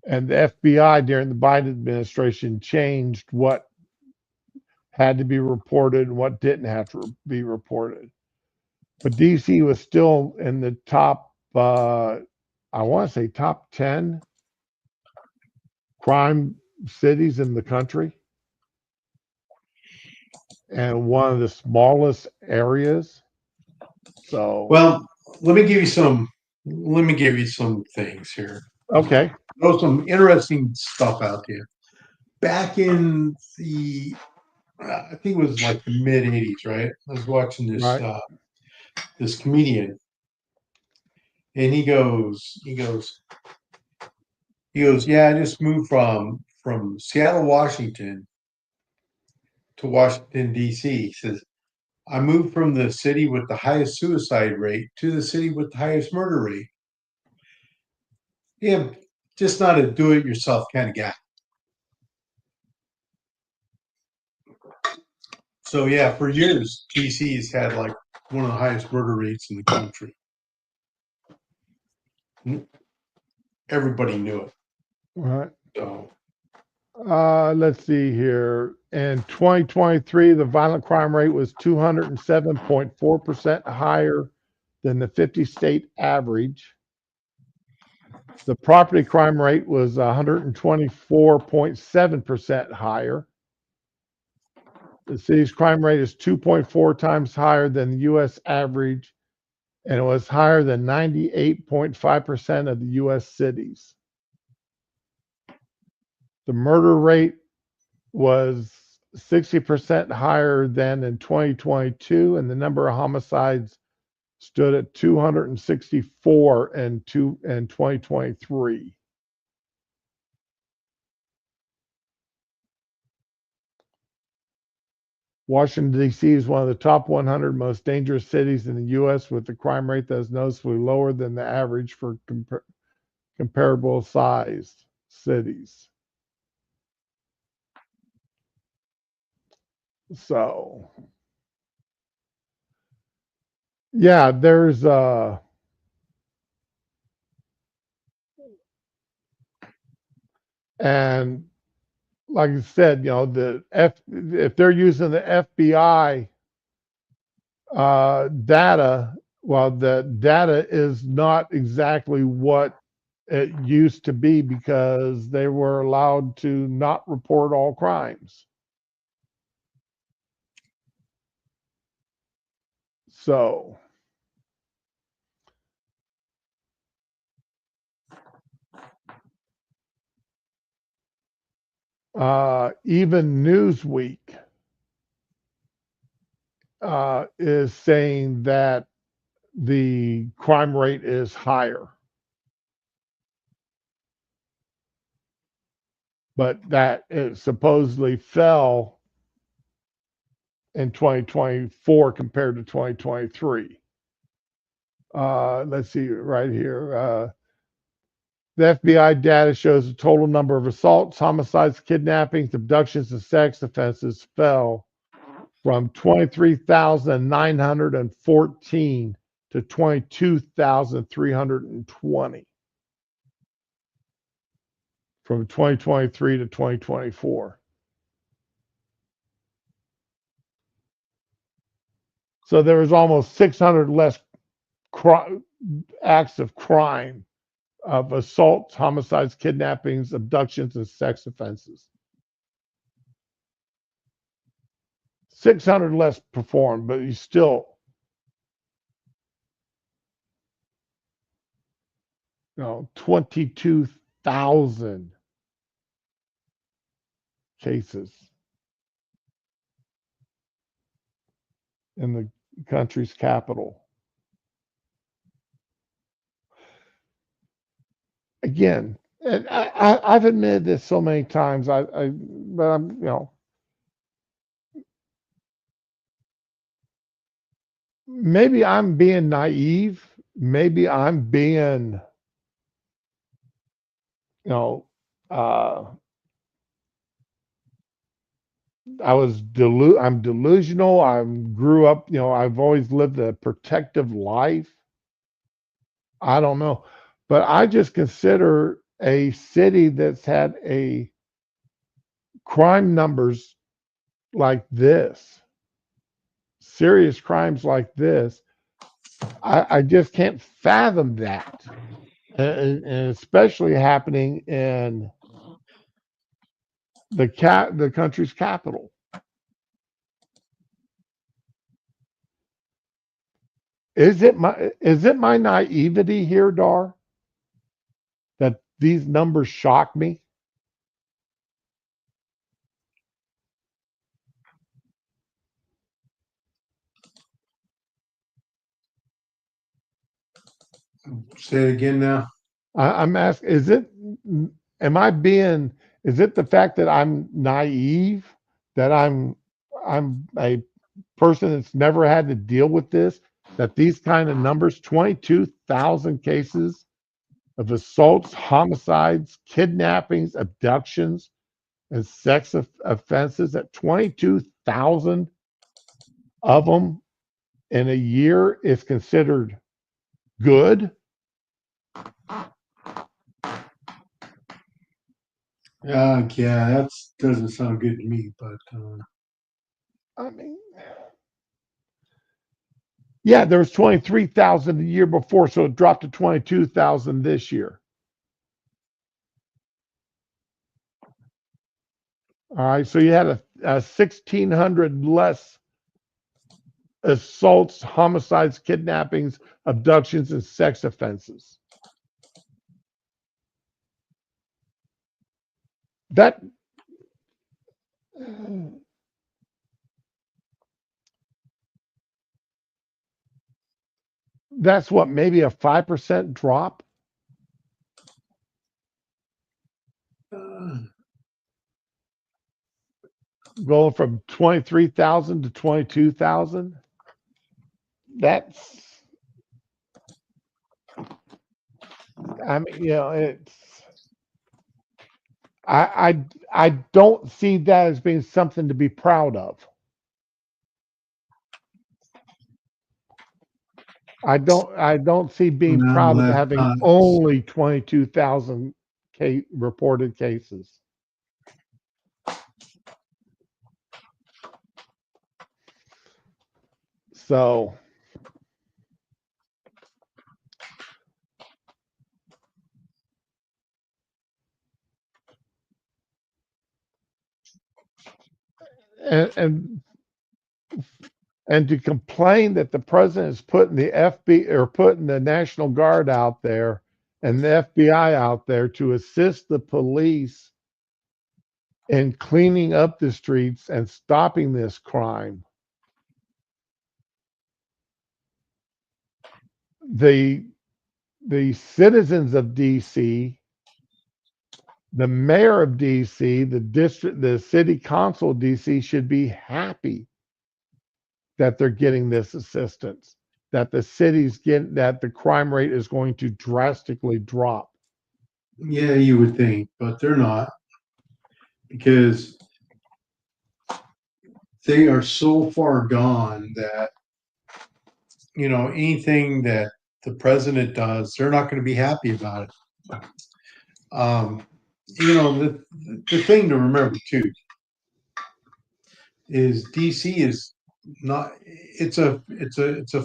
And the FBI during the Biden administration changed what had to be reported and what didn't have to be reported. But DC was still in the top, I want to say top 10 crime cities in the country, and one of the smallest areas. So, Well, let me give you some things here. okay. Throw some interesting stuff out there. Back in the I think it was like the mid '80s, right? I was watching this Right. This comedian, and he goes, yeah, I just moved from Seattle, Washington, to Washington D.C. He says, I moved from the city with the highest suicide rate to the city with the highest murder rate. Yeah, just not a do-it-yourself kind of guy. So yeah, for years, DC's had like one of the highest murder rates in the country. Everybody knew it. All right. So Let's see here. In 2023, the violent crime rate was 207.4% higher than the 50 state average. The property crime rate was 124.7% higher. The city's crime rate is 2.4 times higher than the U.S. average, and it was higher than 98.5% of the U.S. cities. The murder rate was 60% higher than in 2022, and the number of homicides stood at 264 in 2023. Washington, D.C. is one of the top 100 most dangerous cities in the U.S. with a crime rate that is noticeably lower than the average for comparable sized cities. So, yeah, there's and like I said, if they're using the FBI data, well, the data is not exactly what it used to be because they were allowed to not report all crimes. So, even Newsweek is saying that the crime rate is higher, but that it supposedly fell in 2024 compared to 2023. Let's see right here. The FBI data shows the total number of assaults, homicides, kidnappings, abductions, and sex offenses fell from 23,914 to 22,320 from 2023 to 2024. So there was almost 600 less acts of crime, of assaults, homicides, kidnappings, abductions, and sex offenses. 600 less performed, but you still, 22,000 cases in the country's capital. Again, and I've admitted this so many times. But I'm, maybe I'm being naive. Maybe I'm being, I'm delusional. I grew up, I've always lived a protective life. I don't know. But I just consider a city that's had a crime numbers like this, serious crimes like this, I just can't fathom that. And especially happening in the country's capital. Is it my naivety here, Dar, that these numbers shock me? Say it again now. I'm asking, is it the fact that I'm naive, that I'm a person that's never had to deal with this, that these kind of numbers, 22,000 cases of assaults, homicides, kidnappings, abductions, and sex offenses, that 22,000 of them in a year is considered good? Yeah, that doesn't sound good to me, but I mean, yeah, there was 23,000 the year before, so it dropped to 22,000 this year. All right, so you had a 1,600 less assaults, homicides, kidnappings, abductions, and sex offenses. That's what, maybe a 5% drop? Going from 23,000 to 22,000? That's, I mean, it's, I don't see that as being something to be proud of. I don't see being No, proud of that- having only 22,000 reported cases. So and and to complain that the president is putting the FB or putting the National Guard out there and the FBI out there to assist the police in cleaning up the streets and stopping this crime. The citizens of DC, the mayor of DC, the city council of DC should be happy that they're getting this assistance, that that the crime rate is going to drastically drop. Yeah, you would think, but they're not, because they are so far gone that, anything that the president does, they're not going to be happy about it. The thing to remember too is DC is not, it's a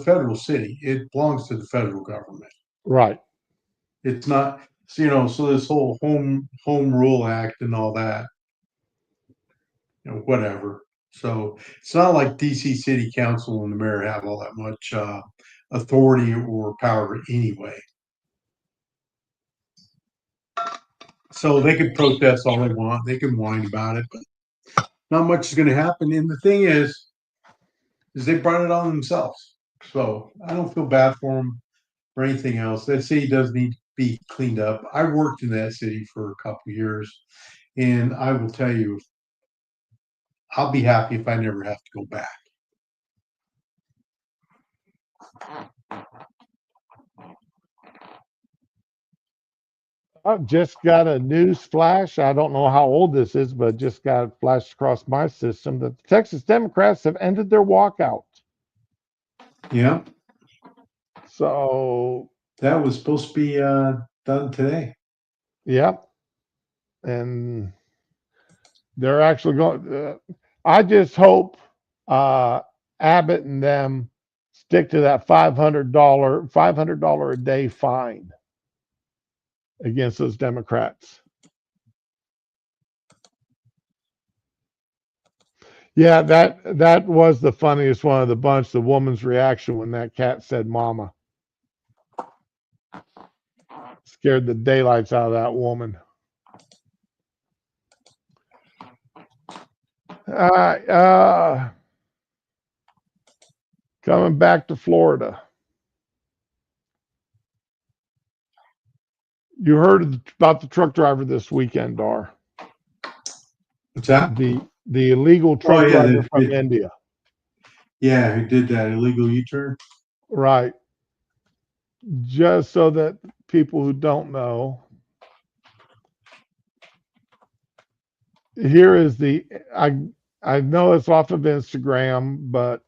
federal city. It belongs to the federal government. Right. It's not, so this whole home rule act and all that, whatever. So it's not like DC City Council and the mayor have all that much authority or power anyway. So they could protest all they want. They can whine about it, but not much is going to happen. And the thing is they brought it on themselves. So I don't feel bad for them or anything else. That city does need to be cleaned up. I worked in that city for a couple of years, and I will tell you, I'll be happy if I never have to go back. I've just got a news flash. I don't know how old this is, but just got flashed across my system that the Texas Democrats have ended their walkout. Yeah. So that was supposed to be done today. Yep. And they're actually going, I just hope Abbott and them stick to that $500 a day fine against those Democrats. Yeah, that was the funniest one of the bunch, the woman's reaction when that cat said mama. Scared the daylights out of that woman. Coming back to Florida. You heard about the truck driver this weekend, Dar. What's that? The illegal truck driver from India. Yeah, who did that illegal U-turn? Right. Just so that people who don't know, here is I know it's off of Instagram, but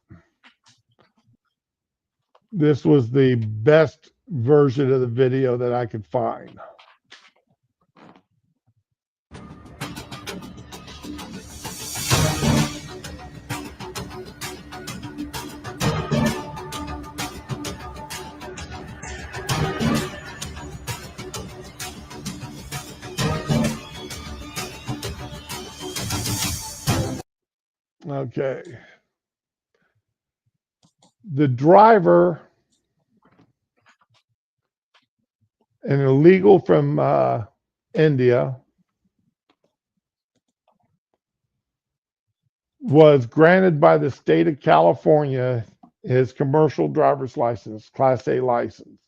this was the best version of the video that I could find. Okay. The driver, an illegal from India, was granted by the state of California his commercial driver's license, Class A license.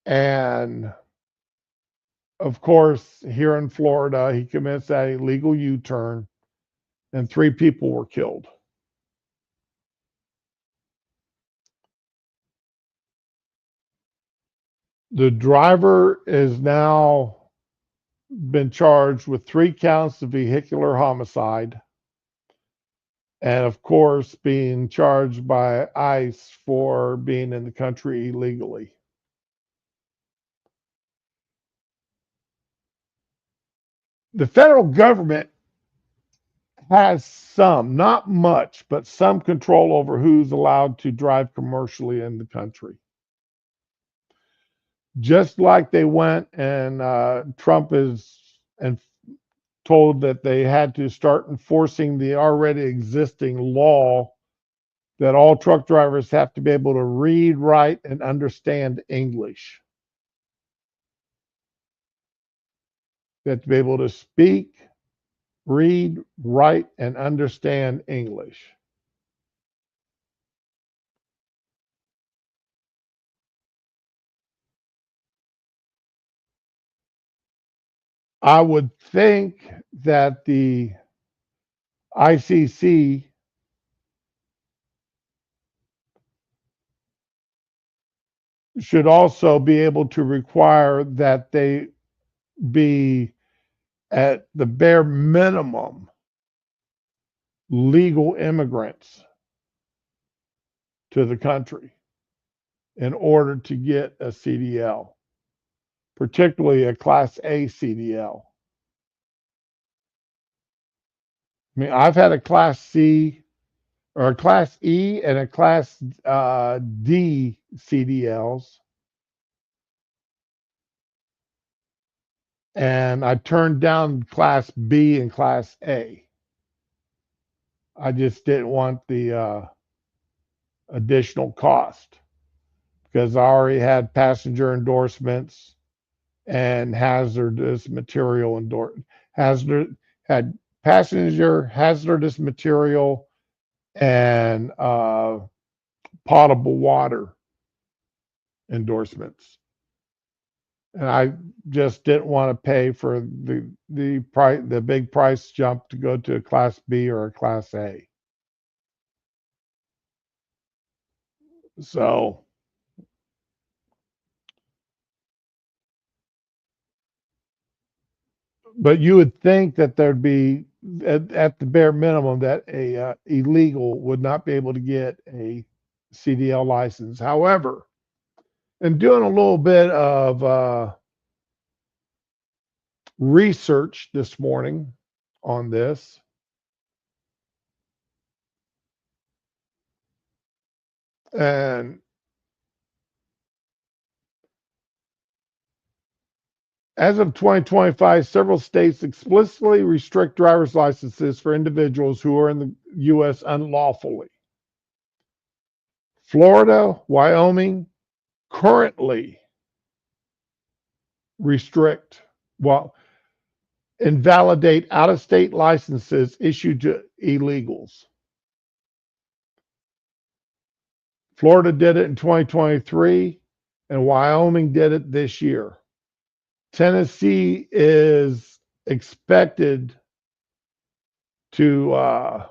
And of course, here in Florida, he commits that illegal U-turn and 3 people were killed. The driver is now been charged with 3 counts of vehicular homicide, and of course being charged by ICE for being in the country illegally. The federal government has some, not much, but some control over who's allowed to drive commercially in the country. Just like they went and Trump is and told that they had to start enforcing the already existing law that all truck drivers have to be able to read, write, and understand English. They have to be able to speak, read, write, and understand English. I would think that the ICC should also be able to require that they be at the bare minimum legal immigrants to the country in order to get a CDL, particularly a Class A CDL. I mean, I've had a Class C or a Class E and a Class D CDLs. And I turned down Class B and Class A. I just didn't want the additional cost because I already had passenger endorsements and hazardous material had passenger hazardous material and potable water endorsements. And I just didn't want to pay for the price, the big price jump to go to a Class B or a Class A. So but you would think that there'd be at the bare minimum that a illegal would not be able to get a CDL license. However, in doing a little bit of research this morning on this, and as of 2025, several states explicitly restrict driver's licenses for individuals who are in the U.S. unlawfully. Florida, Wyoming currently invalidate out-of-state licenses issued to illegals. Florida did it in 2023, and Wyoming did it this year. Tennessee is expected to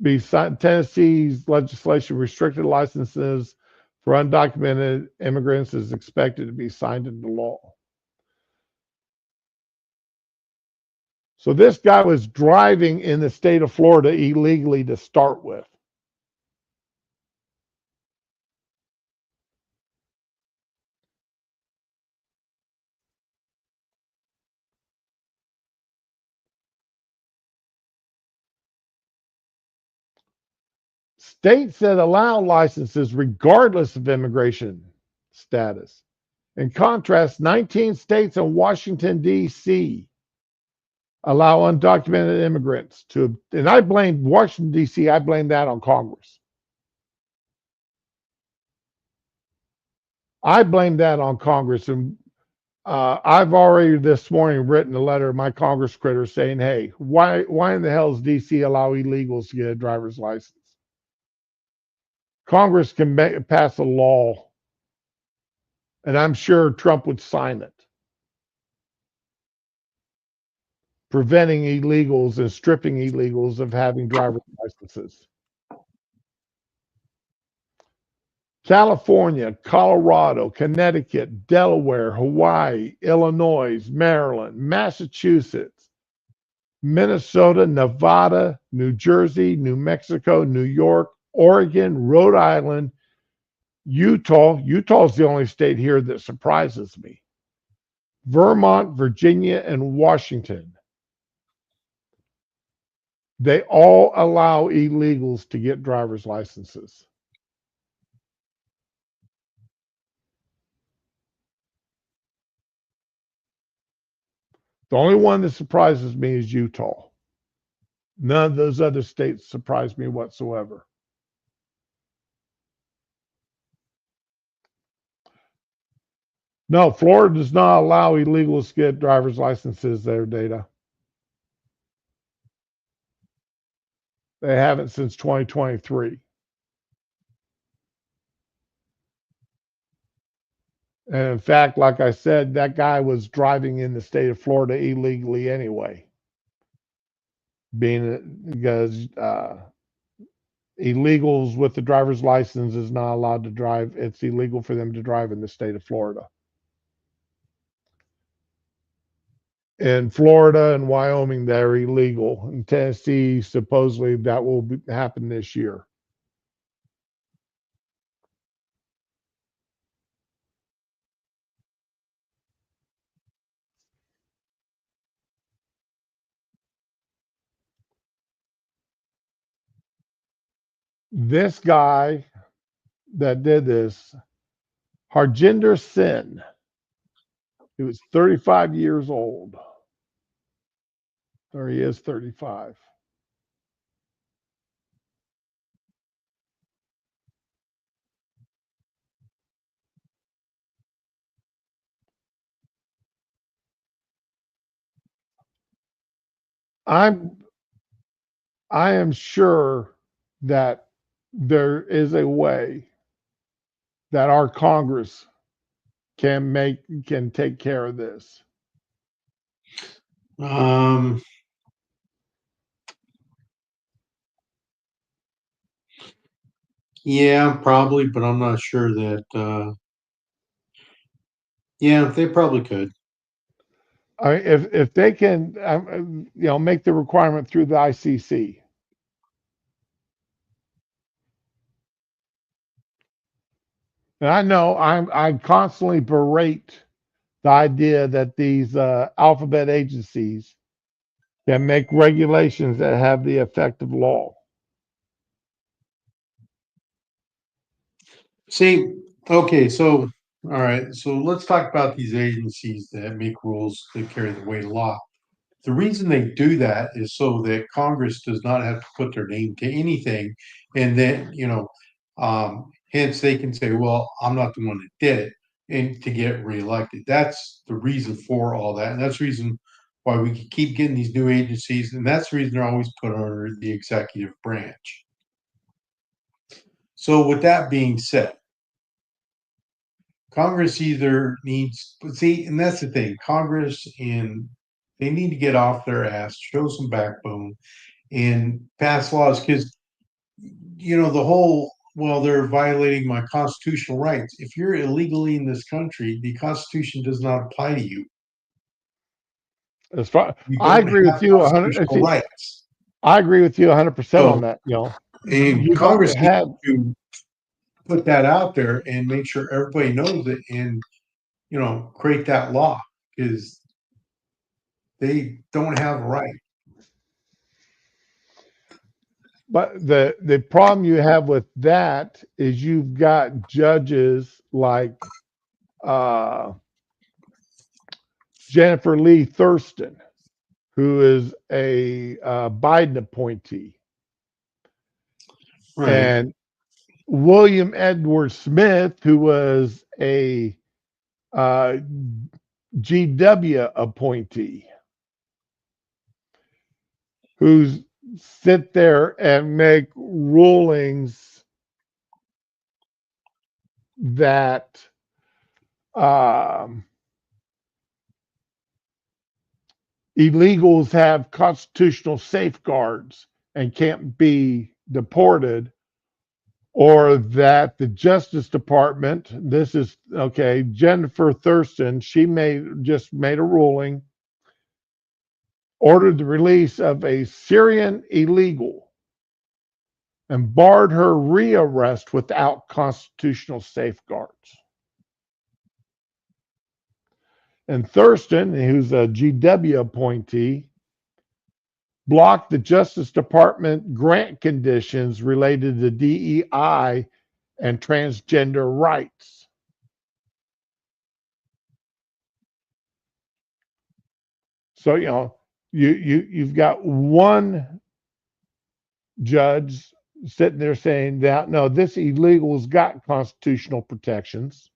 be signed. Tennessee's legislation restricted licenses for undocumented immigrants is expected to be signed into law. So this guy was driving in the state of Florida illegally to start with. States that allow licenses regardless of immigration status. In contrast, 19 states and Washington, D.C. allow undocumented immigrants to, and I blame Washington, D.C., I blame that on Congress. I blame that on Congress. And I've already this morning written a letter to my Congress critter saying, hey, why in the hell does D.C. allow illegals to get a driver's license? Congress can pass a law, and I'm sure Trump would sign it, preventing illegals and stripping illegals of having driver's licenses. California, Colorado, Connecticut, Delaware, Hawaii, Illinois, Maryland, Massachusetts, Minnesota, Nevada, New Jersey, New Mexico, New York, Oregon, Rhode Island, Utah. Utah's the only state here that surprises me. Vermont, Virginia, and Washington They all allow illegals to get driver's licenses. The only one that surprises me is Utah. None of those other states surprise me whatsoever. No, Florida does not allow illegals to get driver's licenses there, Data. They haven't since 2023. And in fact, like I said, that guy was driving in the state of Florida illegally anyway, because illegals with the driver's license is not allowed to drive. It's illegal for them to drive in the state of Florida. In Florida and Wyoming, they're illegal. In Tennessee, supposedly that will happen this year. This guy that did this, Harjinder Singh, he was 35 years old. Or he is 35. I am sure that there is a way that our Congress can take care of this. Yeah, probably, but I'm not sure that. Yeah, they probably could. I mean, if they can, make the requirement through the ICC. And I know I constantly berate the idea that these alphabet agencies can make regulations that have the effect of law. See, okay, so all right, so let's talk about these agencies that make rules that carry the weight of law. The reason they do that is so that Congress does not have to put their name to anything, and then hence they can say, "Well, I'm not the one that did it," and to get reelected. That's the reason for all that, and that's the reason why we can keep getting these new agencies, and that's the reason they're always put under the executive branch. So, with that being said, Congress either needs, but see, and that's the thing, Congress and they need to get off their ass, show some backbone, and pass laws because the whole well, they're violating my constitutional rights. If you're illegally in this country, the Constitution does not apply to you. As far You I don't agree with have you 100. constitutional rights. I agree with you 100% on So, that. and You Congress don't have. needs to put that out there and make sure everybody knows it, and create that law because they don't have a right. But the problem you have with that is you've got judges like Jennifer Lee Thurston, who is a Biden appointee, Right. and William Edward Smith, who was a GW appointee, who's sit there and make rulings that illegals have constitutional safeguards and can't be deported, or that the Justice Department, this is okay, Jennifer Thurston, she just made a ruling, ordered the release of a Syrian illegal and barred her rearrest without constitutional safeguards. And Thurston, who's a GW appointee, blocked the Justice Department grant conditions related to DEI and transgender rights. So, you've got one judge sitting there saying that no, this illegal's got constitutional protections.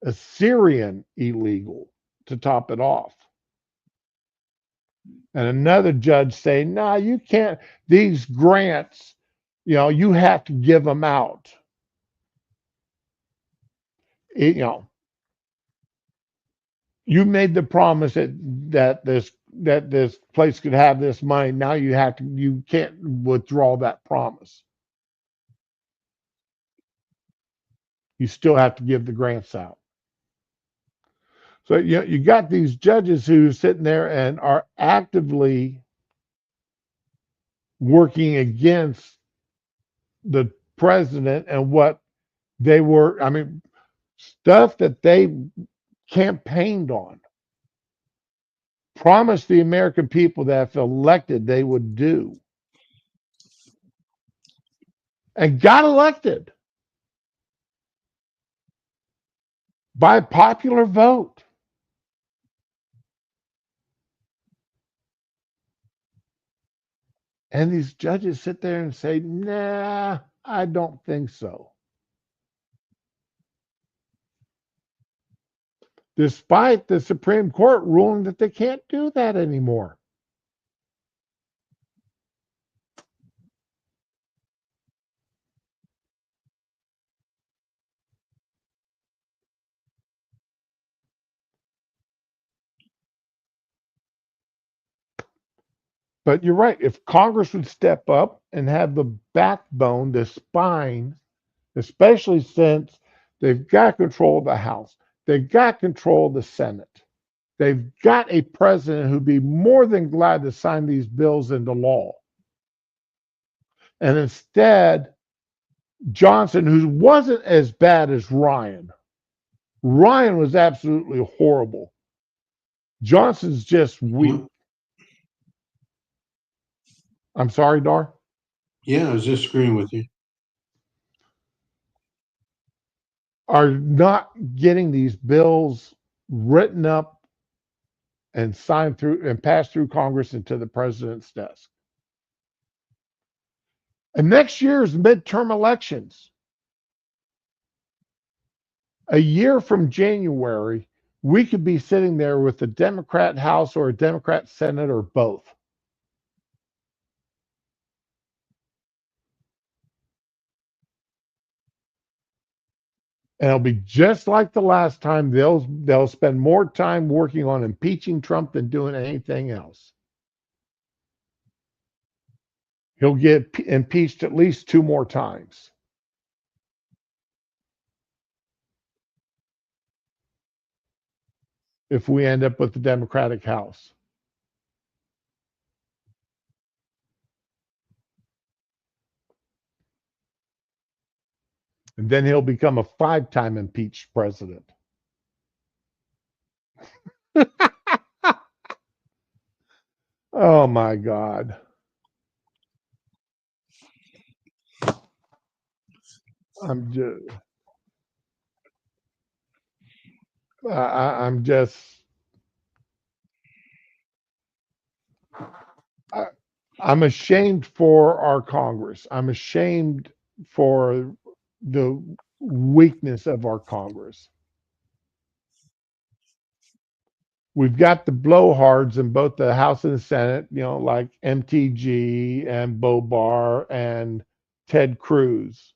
A Syrian illegal to top it off. And another judge saying, no, you can't, these grants, you have to give them out. You made the promise that this place could have this money. Now you can't withdraw that promise. You still have to give the grants out. So you got these judges who are sitting there and are actively working against the president and what they were, stuff that they campaigned on, promised the American people that if elected they would do, and got elected by popular vote. And these judges sit there and say, nah, I don't think so. Despite the Supreme Court ruling that they can't do that anymore. But you're right. If Congress would step up and have the backbone, the spine, especially since they've got control of the House, they've got control of the Senate, they've got a president who'd be more than glad to sign these bills into law. And instead, Johnson, who wasn't as bad as Ryan was absolutely horrible. Johnson's just weak. I'm sorry, Dar. Yeah, I was just agreeing with you. Are not getting these bills written up and signed through and passed through Congress into the president's desk. And next year's midterm elections. A year from January, we could be sitting there with a Democrat House or a Democrat Senate or both. And it'll be just like the last time. They'll spend more time working on impeaching Trump than doing anything else. He'll get impeached at least 2 more times. If we end up with the Democratic House. And then he'll become a 5-time impeached president. Oh my God. I'm just I'm ashamed for our Congress. I'm ashamed for the weakness of our Congress. We've got the blowhards in both the House and the Senate, like MTG and Bobar and Ted Cruz.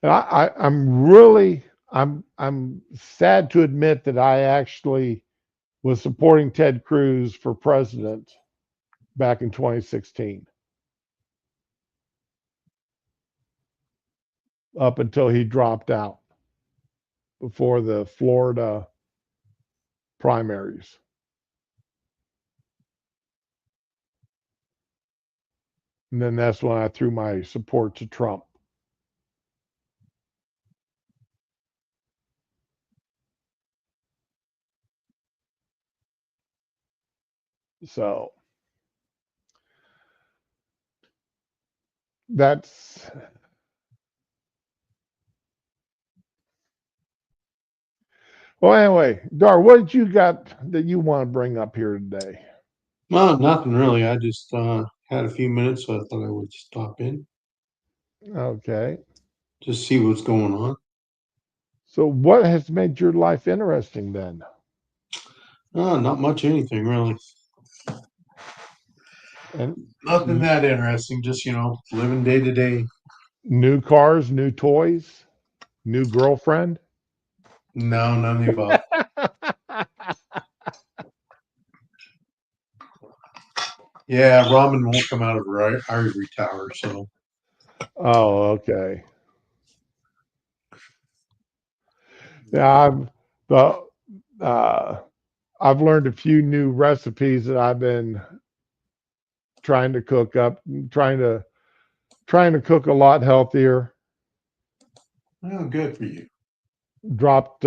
And I'm sad to admit that I actually was supporting Ted Cruz for president back in 2016. Up until he dropped out before the Florida primaries. And then that's when I threw my support to Trump. So that's well. Anyway, Dar, what did you got that you want to bring up here today? No, nothing really. I just had a few minutes, so I thought I would stop in, Okay. just see what's going on. So, what has made your life interesting then? Not much anything really. And Nothing that interesting. Just living day to day. new cars, new toys, new girlfriend? No, none of the above. Yeah, ramen won't come out of her ivory tower, so Oh, okay. Yeah, the uh, I've learned a few new recipes that I've been trying to cook up, trying to cook a lot healthier. well, good for you. Dropped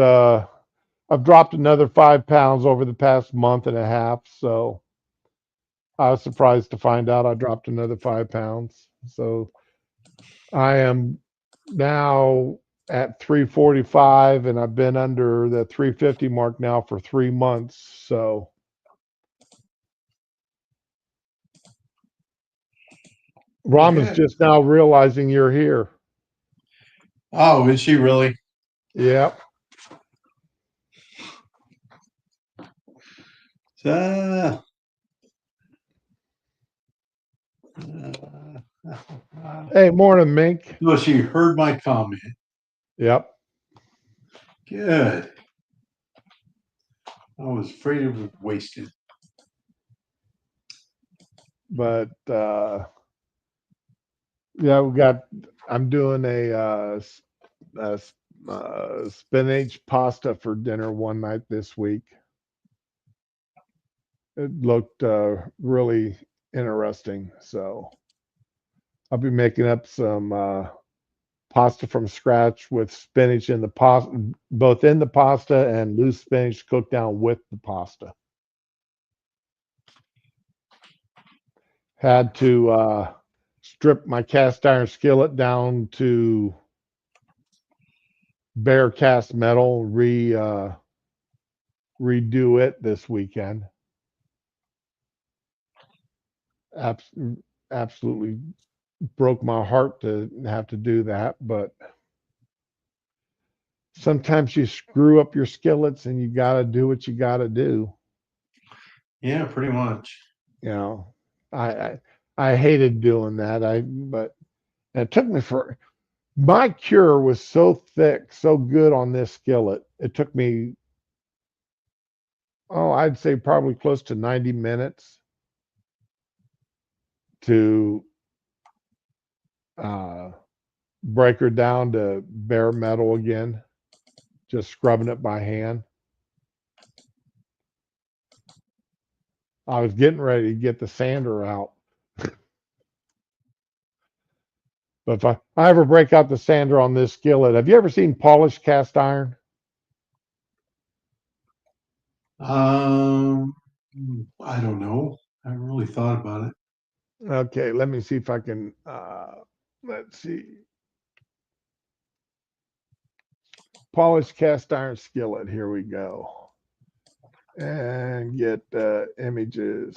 I've dropped another 5 pounds over the past month and a half, so I was surprised to find out I dropped another 5 pounds. So I am now at 345 and I've been under the 350 mark now for 3 months. So Well, Rama's good. just now realizing you're here. Oh, is she really? Yep. Uh, Hey, morning, Mink. well, she heard my comment. Yep. Good. I was afraid it was wasted. But yeah, I'm doing a spinach pasta for dinner one night this week. It looked really interesting. So I'll be making up some pasta from scratch with spinach in the pasta, both in the pasta and loose spinach cooked down with the pasta. Had to strip my cast iron skillet down to bare cast metal, redo it this weekend. Abs- Absolutely broke my heart to have to do that, but sometimes you screw up your skillets and you got to do what you got to do. Yeah, pretty much. You know, I, I I hated doing that. But it took me for my cure was so thick, so good on this skillet. It took me, oh, I'd say probably close to 90 minutes to uh, break her down to bare metal again, just scrubbing it by hand. I was getting ready to get the sander out. But if I ever break out the sander on this skillet, have you ever seen polished cast iron? Um, I don't know. I haven't really thought about it. Okay, let me see if I can. Let's see. Polished cast iron skillet. Here we go. And get images.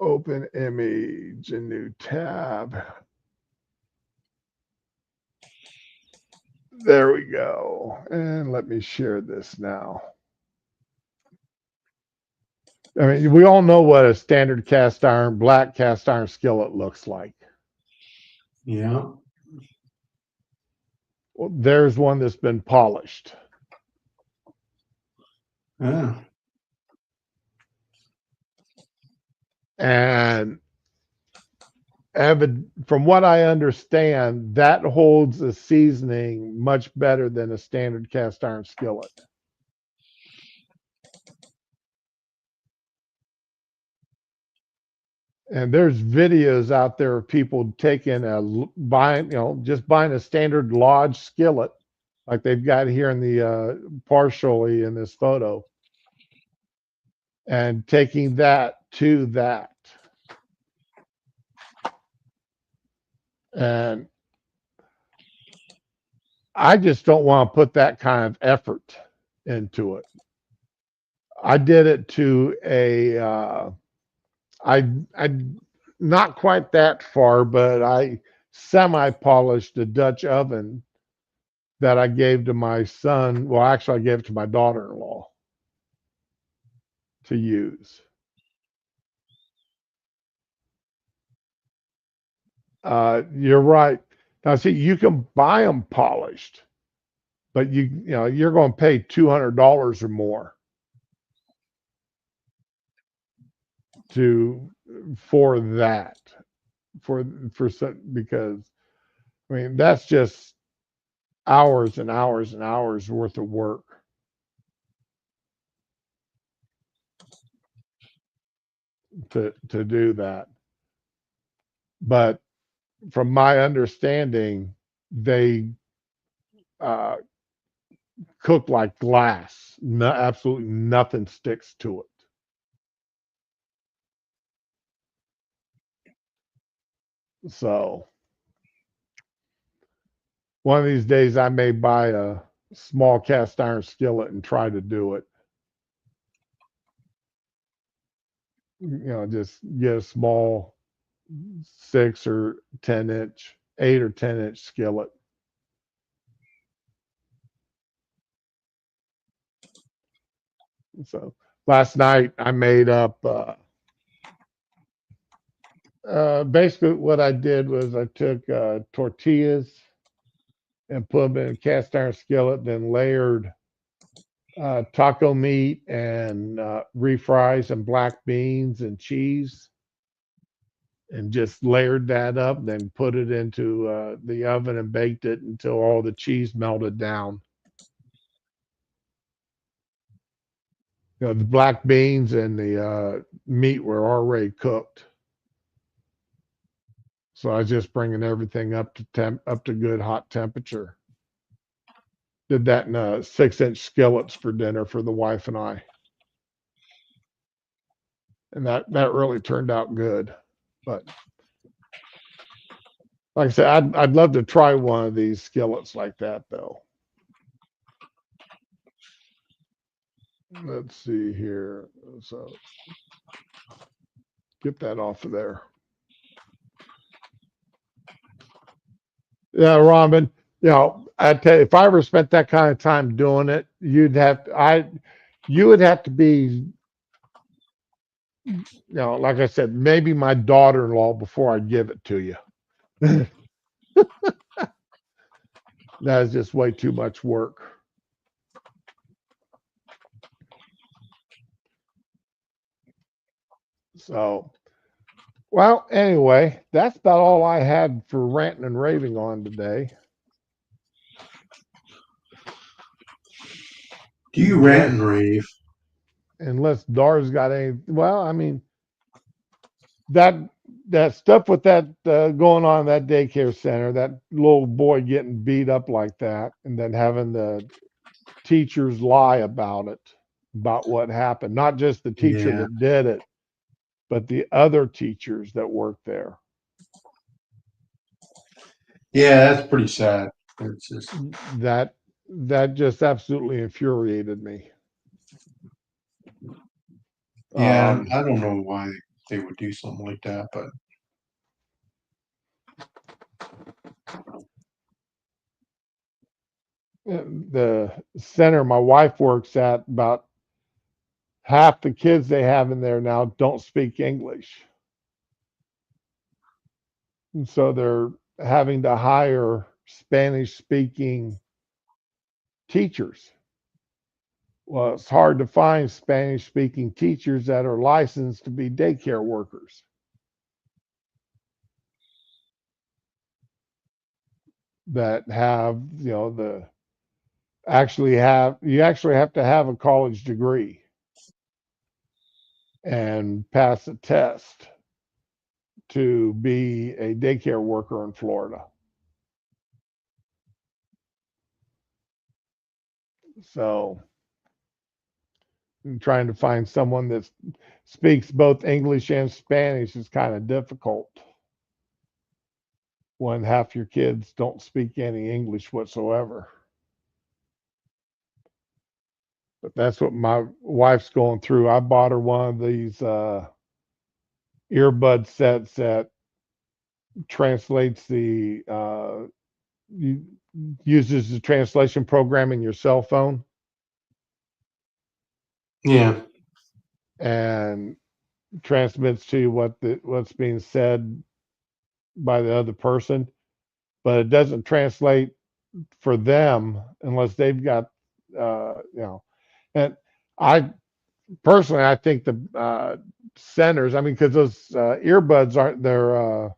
Open image, a new tab. There we go. And let me share this now. I mean, we all know what a standard cast iron, black cast iron skillet looks like. Yeah. Well, there's one that's been polished. Yeah. And from what I understand, that holds a seasoning much better than a standard cast iron skillet. And there's videos out there of people taking just buying a standard Lodge skillet like they've got here in the partially in this photo, and taking that to that. And I just don't want to put that kind of effort into it. I did it to a I not quite that far, but I semi-polished a Dutch oven that I gave to my son. Well, actually, I gave it to my daughter-in-law to use. You're right. Now, see, you can buy them polished, but you're going to pay $200 or more for that because I mean that's just hours and hours and hours worth of work. To do that. But from my understanding, they cook like glass. No, absolutely nothing sticks to it. So one of these days I may buy a small cast iron skillet and try to do it. Just get a small 6 or 10 inch, 8 or 10 inch skillet. So last night I made up basically what I did was I took tortillas and put them in a cast iron skillet, then layered taco meat and refries and black beans and cheese, and just layered that up, then put it into the oven and baked it until all the cheese melted down. The black beans and the meat were already cooked. So I was just bringing everything up to good hot temperature. Did that in 6-inch skillets for dinner for the wife and I, and that really turned out good. But like I said, I'd love to try one of these skillets like that though. Let's see here. So get that off of there. Yeah, Robin. I tell you, if I ever spent that kind of time doing it, you would have to be, like I said, maybe my daughter-in-law before I give it to you. That is just way too much work. So, well, anyway, that's about all I had for ranting and raving on today. Do you rant and rave? Unless Dar's got any, well, I mean, that stuff with that going on in that daycare center, that little boy getting beat up like that, and then having the teachers lie about what happened. Not just the teacher Yeah. that did it, but the other teachers that worked there. Yeah, that's pretty sad. It's just, That just absolutely infuriated me. yeah, I don't know why they would do something like that, but the center my wife works at, about half the kids they have in there now don't speak English. And so they're having to hire Spanish speaking teachers. Well, it's hard to find Spanish speaking teachers that are licensed to be daycare workers. That have, you actually have to have a college degree and pass a test to be a daycare worker in Florida. So trying to find someone that speaks both English and Spanish is kind of difficult when half your kids don't speak any English whatsoever. But that's what my wife's going through. I bought her one of these earbud sets that translates uses the translation program in your cell phone Yeah. and transmits to you what's being said by the other person, but it doesn't translate for them unless they've got and I personally, I think the centers, I mean, because those earbuds aren't their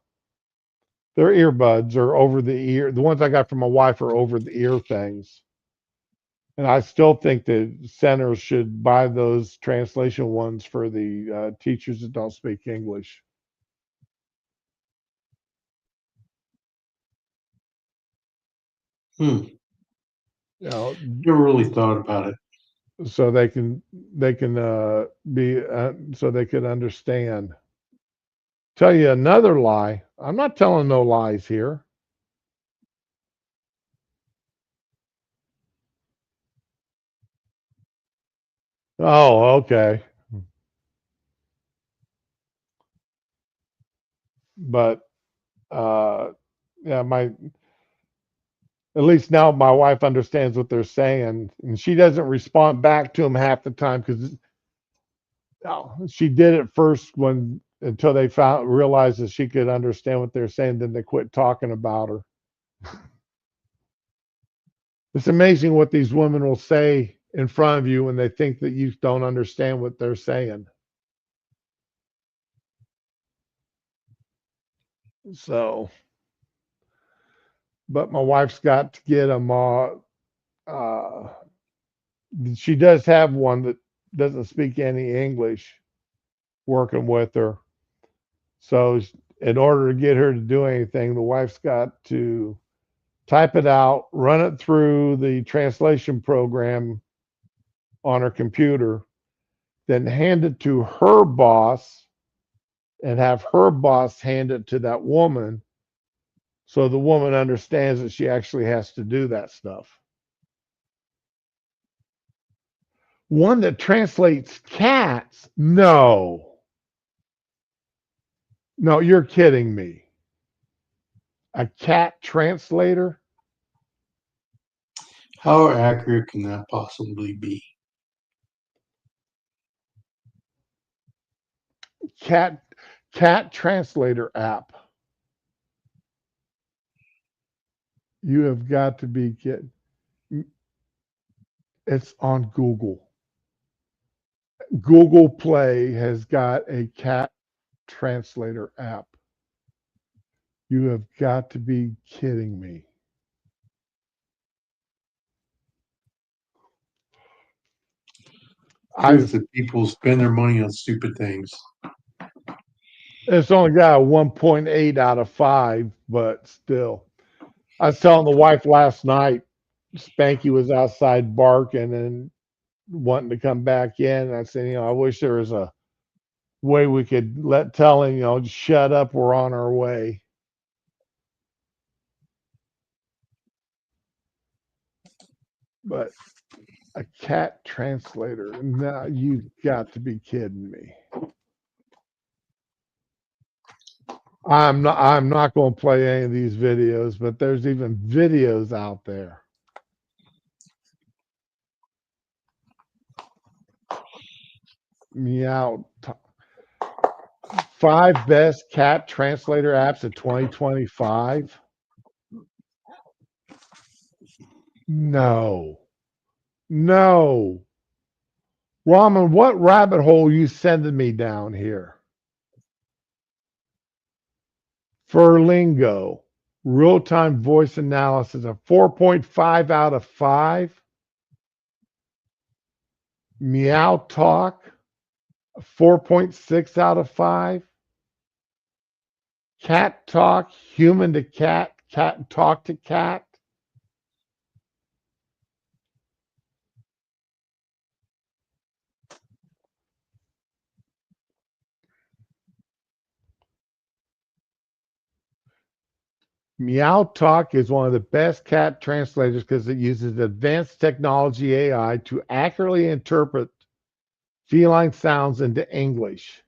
earbuds are over the ear. The ones I got from my wife are over the ear things. And I still think that centers should buy those translation ones for the teachers that don't speak English. Hmm. You know, Never really thought about it. so they can be so they can understand. Tell you another lie. I'm not telling no lies here. Oh, okay. But yeah, at least now my wife understands what they're saying, and she doesn't respond back to them half the time because she did it first until they realized that she could understand what they're saying. Then they quit talking about her. It's amazing what these women will say in front of you when they think that you don't understand what they're saying. So, but my wife's got to get them. She does have one that doesn't speak any English working with her. So, in order to get her to do anything, the wife's got to type it out, run it through the translation program on her computer, then hand it to her boss and have her boss hand it to that woman so the woman understands that she actually has to do that stuff. One that translates cats? No. No, you're kidding me. A cat translator? How accurate can that possibly be? Cat translator app. You have got to be kidding. It's on Google. Google Play has got a cat translator app. You have got to be kidding me. Proof that people spend their money on stupid things. It's only got a 1.8 out of 5, but still. I was telling the wife last night, Spanky was outside barking and wanting to come back in. And I said, I wish there was a way we could tell him, shut up, we're on our way. But a cat translator, now you've got to be kidding me. I'm not going to play any of these videos, but there's even videos out there. Meow. 5 best cat translator apps of 2025. No. Raman, what rabbit hole you sending me down here? Furlingo, real-time voice analysis, a 4.5 out of 5. Meow Talk, a 4.6 out of 5. Cat Talk, human to cat, cat talk to cat. Meow Talk is one of the best cat translators because it uses advanced technology AI to accurately interpret feline sounds into English.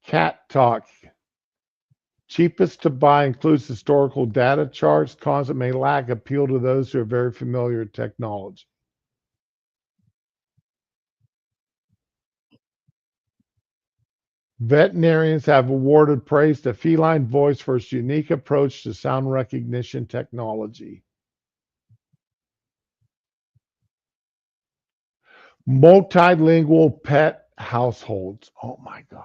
Cat Talk. Cheapest to buy, includes historical data charts. Cons that may lack appeal to those who are very familiar with technology. Veterinarians have awarded praise to Feline Voice for its unique approach to sound recognition technology. Multilingual pet households. Oh my God.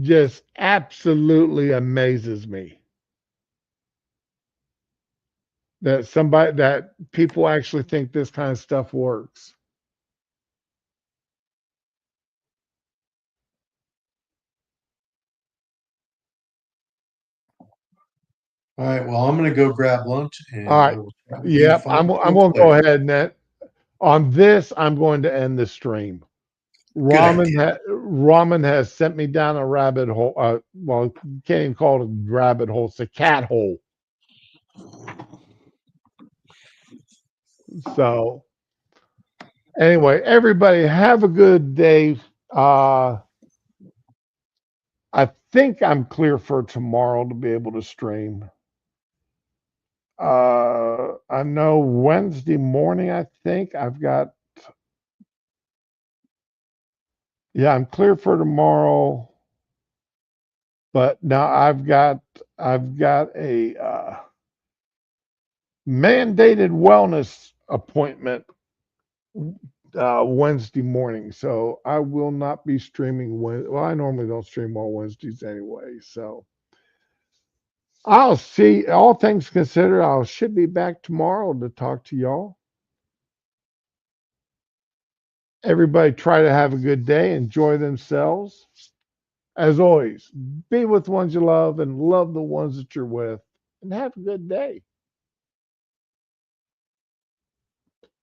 Just absolutely amazes me that people actually think this kind of stuff works. All right, well, I'm gonna go grab lunch and All right. I will chat with you Yep. I'm folks going to go later. ahead and on this, I'm going to end the stream. Good idea. Ramen has sent me down a rabbit hole. Well, you can't even call it a rabbit hole. It's a cat hole. So anyway, everybody have a good day. I think I'm clear for tomorrow to be able to stream. I know Wednesday morning, I think I've got, yeah, I'm clear for tomorrow, but now I've got a mandated wellness appointment Wednesday morning, so I will not be streaming. Well, I normally don't stream on Wednesdays anyway, so I'll see. All things considered, I should be back tomorrow to talk to y'all. Everybody try to have a good day, enjoy themselves. As always, be with ones you love and love the ones that you're with, and have a good day.